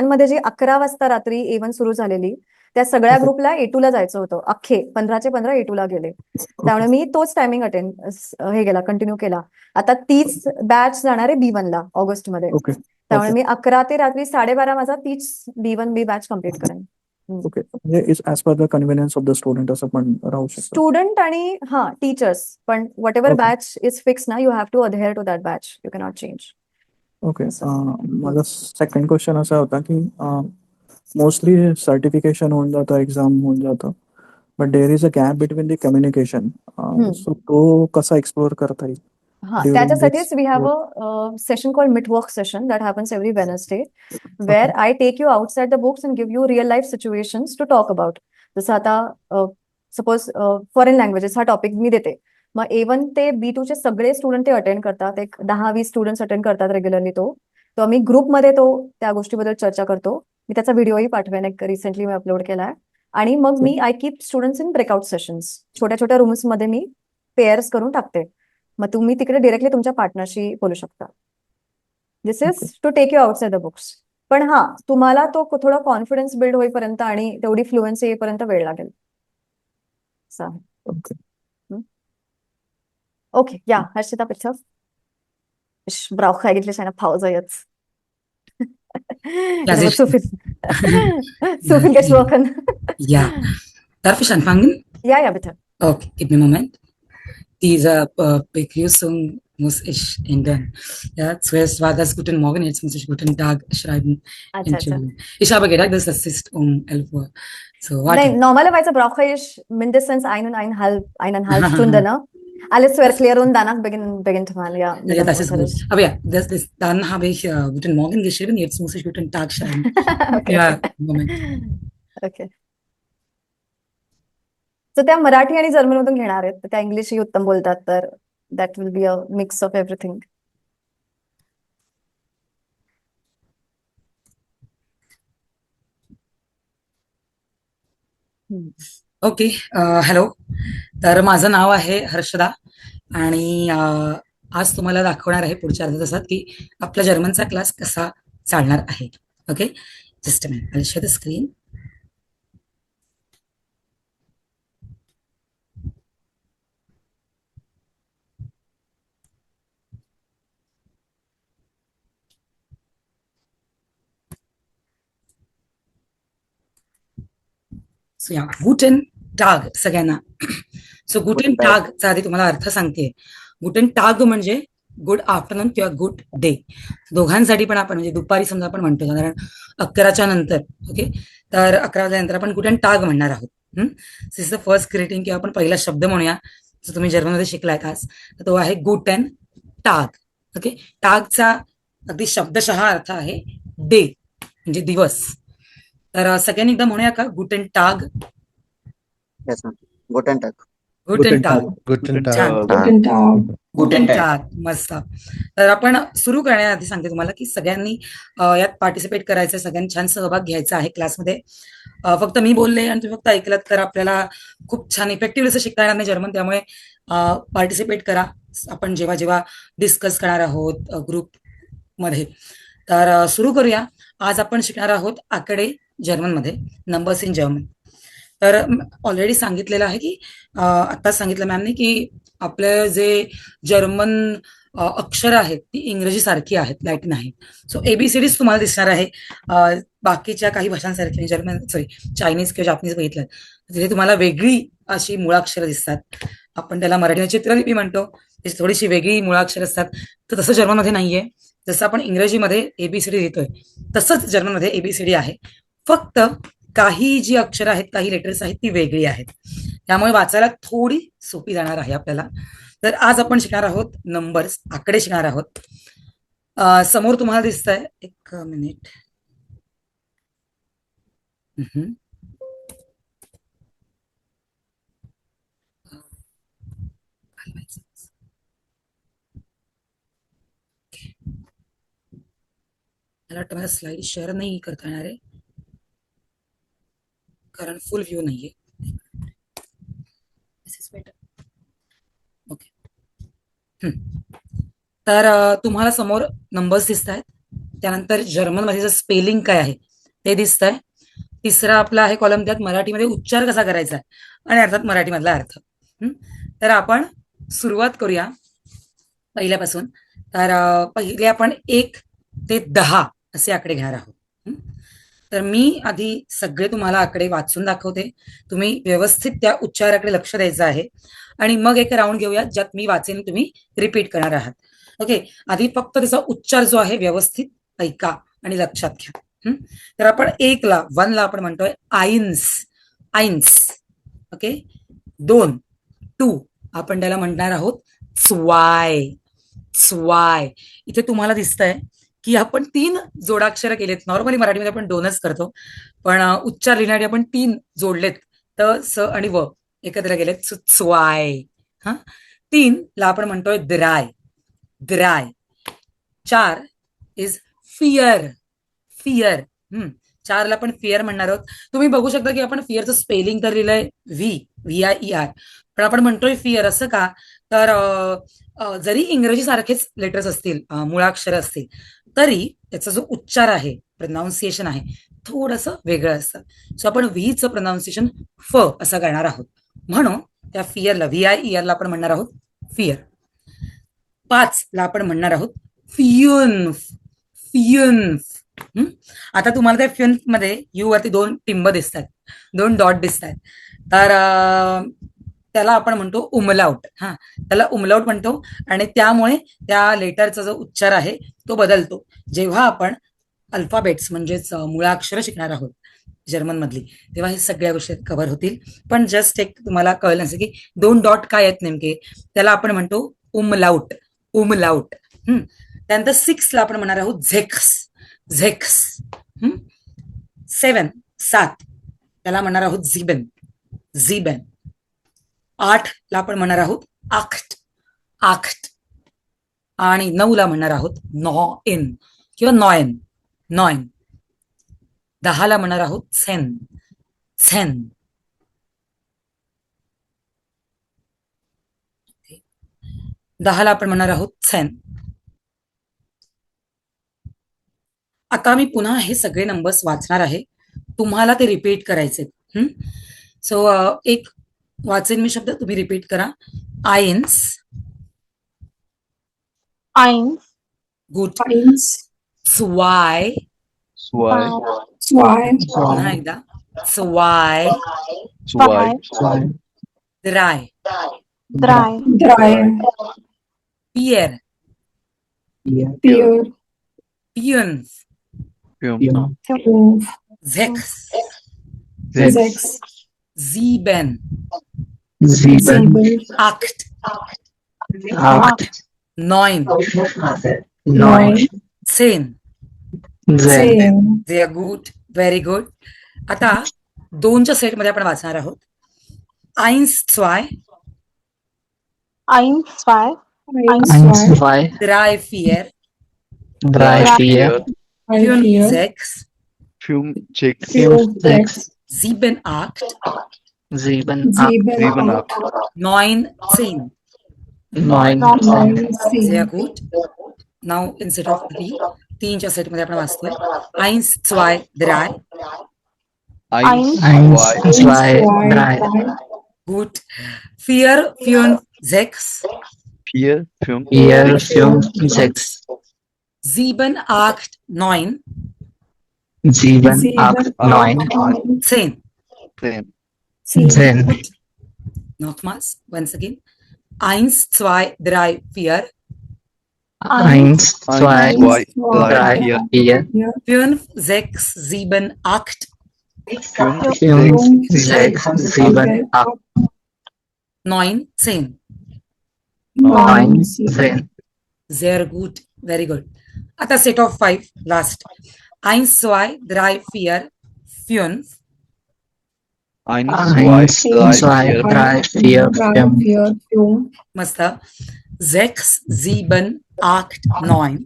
मध्ये जी 11 वाजता रात्री A1 सुरू झालेली, त्या सगळ्या Okay. ग्रुपला A2 ला जायचं होतं. अख्खे 15चे 15 A2 ला गेले. त्यामुळे मी तोच टायमिंग हे केला, कंटिन्यू केला. आता तीच बॅच जाणार आहे B1 ला ऑगस्टमध्ये. ओके. त्यामुळे मी 11 ते रात्री 12:30 माझा तीच B1 बॅच कम्प्लीट करेन. ओके. म्हणजे is as per the convenience of the student असं पण राहू शकतं. स्टुडंट आणि टीचर्स, पण whatever Okay. Batch is fix ना, you have to adhere to that batch, you cannot change. Okay. माझा सेकंड क्वेश्चन असा होता की मोस्टली सर्टिफिकेशन होऊन जातं, एक्झाम होऊन जातं, but there is a gap between the communication. So तो कसा एक्सप्लोअर करता येईल? during त्याच्यासाठीच this we have a session called Mitwerk session that happens every Wednesday, where I take you outside the books and give you real life situations to talk about. जसं आता suppose foreign languages हा topic मी देते, मग A1 ते B2 चे सगळे student ते अटेंड करतात. एक 10-20 स्टुडंट्स अटेंड करतात रेग्युलरली. तो आम्ही ग्रुपमध्ये त्या गोष्टीबद्दल चर्चा करतो. मी त्याचा व्हिडिओही पाठवेन, एक रिसेंटली मी अपलोड केलाय. आणि मग मी I keep students in breakout sessions, छोट्या छोट्या रूम्समध्ये मी पेअर्स करून टाकते. मग तुम्ही तिकडे डिरेक्टली तुमच्या पार्टनरशी बोलू शकता. This is to take you outside the books. पण तुम्हाला तो थोडा कॉन्फिडन्स बिल्ड होईपर्यंत आणि तेवढी फ्लुएन्सी येईपर्यंत वेळ लागेल. Okay. Okay, ja, Hershita, bitte. Ich brauche eigentlich eine Pause jetzt. Ja, Ich sehr habe zu viel, zu viel Ja, gesprochen. Ja. Darf ich anfangen? Ja, bitte. Okay, gib mir einen Moment. Diese Begrüßung muss ich ändern. Ja, zuerst war das Guten Morgen, jetzt muss ich Guten Tag schreiben. अच्छा. Entschuldigung. Ich habe gedacht, dass das ist um 11 Uhr. So, Nein, warte. normalerweise brauche ich mindestens eineinhalb Stunden, ne? Alles zu erklären und danach beginnt man, ja, mit Ja, dem das ist gut. Unterricht. Aber ja, dann habe ich Guten Morgen geschrieben, jetzt muss ich Guten Tag schreiben. Okay. Ja, Moment. Okay. तर त्या मराठी आणि जर्मनमधून घेणार आहेत, तर त्या इंग्लिशही उत्तम बोलतात, तर that will be a mix of everything. Okay. Hello. तर माझं नाव आहे हर्षदा आणि आज तुम्हाला दाखवणार आहे पुढच्या अर्ध्या तासात की आपला जर्मनचा क्लास कसा चालणार आहे. Okay, just a minute, I share the screen. So या गुटेन टाग सगळ्यांना. सो गुटेन Guten Tag. टागचा आधी तुम्हाला अर्थ सांगते. गुटेन टाग म्हणजे गुड आफ्टरनून किंवा गुड डे, दोघांसाठी पण आपण म्हणजे दुपारी समजा आपण म्हणतो साधारण 11च्या नंतर. ओके, तर 11 वाजल्यानंतर आपण गुटेन टाग म्हणणार आहोत. दिस इज द फर्स्ट ग्रीटिंग किंवा आपण पहिला शब्द म्हणूया जो तुम्ही जर्मनमध्ये शिकलायत आज, तर तो आहे गुटेन टाग. ओके, टागचा अगदी शब्दशः अर्थ आहे डे म्हणजे दिवस. तर सगळ्यांनी एकदा म्हणूया का गुटेन टाग. Yes, ma'am. Guten Tag. गुटेन टाग. Guten Tag. छान. Guten Tag. गुटेन टाग. मस्त. तर आपण सुरू करण्याआधी सांगते तुम्हाला की सगळ्यांनी यात पार्टिसिपेट करायचं, सगळ्यांनी छान सहभाग घ्यायचा आहे क्लासमध्ये. फक्त मी बोलले आणि तुम्ही फक्त ऐकलात तर आपल्याला खूप छान इफेक्टिव्ह असं शिकता येणार नाही जर्मन. त्यामुळे पार्टिसिपेट करा. आपण जेव्हा जेव्हा डिस्कस करणार आहोत ग्रुपमध्ये. तर सुरू करूया. आज आपण शिकणार आहोत आकडे जर्मनमध्ये, नंबर्स इन जर्मन. तर ऑलरेडी सांगितलेलं आहे की आत्ताच सांगितलं मॅमने की आपलं जे जर्मन अक्षर आहेत ती इंग्रजी सारखी आहेत, लॅटिन आहेत. सो ABCDच तुम्हाला दिसणार आहे. बाकीच्या काही भाषांसारखी जर्मन चायनीज किंवा जापनीज बघितलं तिथे तुम्हाला वेगळी अशी मुळाक्षरं दिसतात. आपण त्याला मराठीमध्ये चित्रलिपी म्हणतो, त्याची थोडीशी वेगळी मुळाक्षर असतात. तर तसं जर्मनमध्ये नाहीये. जसं आपण इंग्रजीमध्ये ABCD लिहितोय तसंच जर्मनमध्ये ABCD आहे. फक्त काही जी अक्षरं आहेत, काही लेटर्स आहेत ती वेगळी आहेत. त्यामुळे वाचायला थोडी सोपी जाणार आहे आपल्याला. तर आज आपण शिकणार आहोत नंबर्स, आकडे शिकणार आहोत. समोर तुम्हाला दिसतंय, एक मिनिट. मला वाटतं मला स्लाइड शेअर नाही करता येणार आहे कारण फुल व्ह्यू नाहीये. ओके. तर तुम्हाला समोर नंबर्स दिसत आहेत. त्यानंतर जर्मनमध्ये स्पेलिंग काय आहे ते दिसत आहे. तिसरा आपला आहे कॉलम, त्यात मराठीमध्ये उच्चार कसा करायचा आहे आणि अर्थात मराठीमधला अर्थ. तर आपण सुरुवात करूया पहिल्यापासून. तर पहिले आपण 1 ते 10 असे आकडे घेणार आहोत. तर मी आधी सगळे तुम्हाला आकडे वाचून दाखवते. तुम्ही व्यवस्थित त्या उच्चाराकडे लक्ष द्यायचं आहे आणि मग एक राऊंड घेऊया ज्यात मी वाचेन, तुम्ही रिपीट करणार आहात. ओके. आधी फक्त त्याचा उच्चार जो आहे व्यवस्थित ऐका आणि लक्षात घ्या. तर आपण 1 ला आपण म्हणतोय आइन्स, आइन्स. ओके. 2 आपण त्याला म्हणणार आहोत स्वाय, स्वाय. इथे तुम्हाला दिसतंय की आपण 3 जोडाक्षर केलेत. नॉर्मली मराठीमध्ये आपण 2च करतो, पण उच्चार लिहिण्यासाठी आपण 3 जोडलेत, त, स आणि व एकत्र केलेत. स्वाय. 3 ला आपण म्हणतोय द्राय, द्राय. 4 इज फिअर, फिअर. 4 ला आपण फिअर म्हणणार आहोत. तुम्ही बघू शकता की आपण फिअरचं स्पेलिंग तर लिहिलंय VIER, पण आपण म्हणतोय फिअर. असं का? तर जरी इंग्रजी सारखेच लेटर्स असतील, मुळाक्षर असतील, तरी त्याचा जो उच्चार आहे, प्रोनाऊन्सिएशन आहे, थोडंसं वेगळं असतं. सो आपण व्हीचं प्रोनाऊन्सिएशन फ असं करणार आहोत. म्हणून त्या फिअरला, VIER ला आपण म्हणणार आहोत फिअर. 5 ला आपण म्हणणार आहोत फियुन्फ, फियुन्फ. आता तुम्हाला त्या फ्युन्फ मध्ये यू वरती 2 टिंब दिसत आहेत, 2 डॉट दिसत आहेत. तर त्याला आपण म्हणतो उमलाउट. त्याला उमलाउट म्हणतो आणि त्यामुळे त्या लेटरचा जो उच्चार आहे तो बदलतो. जेव्हा आपण अल्फाबेट्स म्हणजेच मुळाक्षर शिकणार आहोत जर्मन मधली, तेव्हा हे सगळ्या गोष्टी कव्हर होतील. पण जस्ट एक तुम्हाला कळलं नसेल की 2 डॉट काय आहेत नेमके. त्याला आपण म्हणतो उमलाउट, उमलाउट. त्यानंतर 6 ला आपण म्हणणार आहोत झेक्स, झेक्स. 7 त्याला म्हणणार आहोत झिबेन, झिबेन. 8 ला आपण म्हणणार आहोत आख्ट, आख्ट. आणि 9 ला म्हणणार आहोत नॉइन किंवा नॉयन, नॉइन. 10 ला म्हणणार आहोत सेन, सेन. 10 ला आपण म्हणणार आहोत सेन. आता मी पुन्हा हे सगळे नंबर्स वाचणार आहे, तुम्हाला ते रिपीट करायचे. सो एक वाचेन मी शब्द, तुम्ही रिपीट करा. आइन्स, eins, गुड. 1, स्वाय, स्वाय, 2, पुन्हा एकदा स्वाय. zwei, द्राय, drei, 3, पियर, 4, पियुन्फ, फ्युम, 5, झेक्स, 6, झिबेन, 7, आख्ट, 8, 9, 9, सेन. 10, They are good, very good. आता 2च्या सेटमध्ये आपण वाचणार आहोत. Eins, zwei, eins, zwei, 1, 2, 2, drei, vier, 3, 4, fünf, 4, sechs, fume, check, 5, 6, 7, 8, 7, 7, 8, 9, 10. 9, 9, Sehr 10, gut. Now instead of 3च्या सेटमध्ये आपण वाचतोय. Eins, zwei, drei. Ions, 1, स्वाय, 2, 3, Gut. 4, 5, 6, fear, fume, 4, 5, 6, 7, 8, 9, 7, 8, 9, 10. Same, 10. Nochmals, once again. 1, 2, 3, 4. 1, 2, 2, 3, 3, 4, 5, 6, 7, 8. 5, 5, 6, 6, 7, 8, 9, 10. 9, 10. Sehr gut. Very good. आता set of 5, last. 1, 2, 3, 4, 5. 1, 1, 2, 3, 2, 4, 3, 4, 5, मस्त. 6, 7, 8, 9,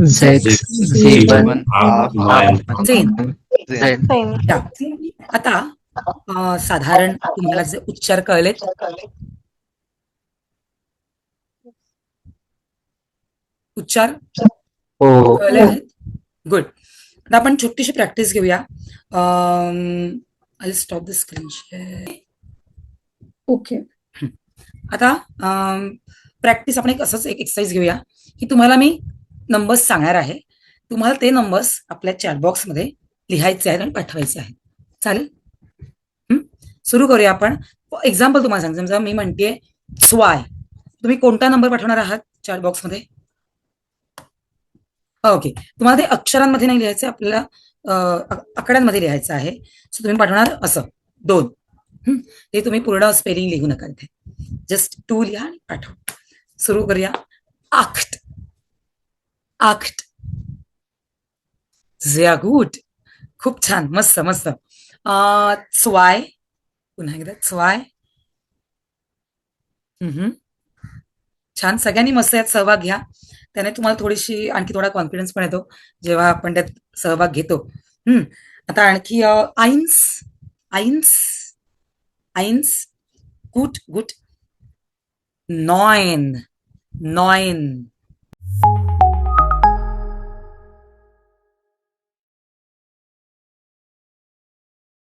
6, 7, 8, 8, 10. 10. 10. या. आता साधारण तुम्हाला जे उच्चार कळलेत उच्चार हो. कळले आहेत. गुड. आता आपण छोटीशी प्रॅक्टिस घेऊया. I stop the screen share. Okay. आता प्रॅक्टिस आपण एक असंच एक एक्सरसाइज घेऊया की तुम्हाला मी नंबर्स सांगणार आहे. तुम्हाला ते नंबर्स आपल्या चॅट बॉक्समध्ये लिहायचे आहेत आणि पाठवायचे आहेत. चालेल? सुरू करूया आपण. एक्झाम्पल तुम्हाला सांगतो. समजा मी म्हणते स्वाय, तुम्ही कोणता नंबर पाठवणार आहात चॅट बॉक्समध्ये? ओके. तुम्हाला ते अक्षरांमध्ये नाही लिहायचं, आपल्याला आकड्यांमध्ये लिहायचं आहे. सो तुम्ही पाठवणार असं 2. ते तुम्ही पूर्ण स्पेलिंग लिहू नका इथे, जस्ट 2 लिहा आणि पाठवा. सुरू करूया. 8. 8. sehr gut. खूप छान. मस्त मस्त. 2. पुन्हा एकदा 2. छान. सगळ्यांनी मस्त यात सहभाग घ्या. त्याने तुम्हाला थोडीशी आणखी थोडा कॉन्फिडन्स पण येतो जेव्हा आपण त्यात सहभाग घेतो. आता आणखी 1. 1. 1. gut. 9. 9.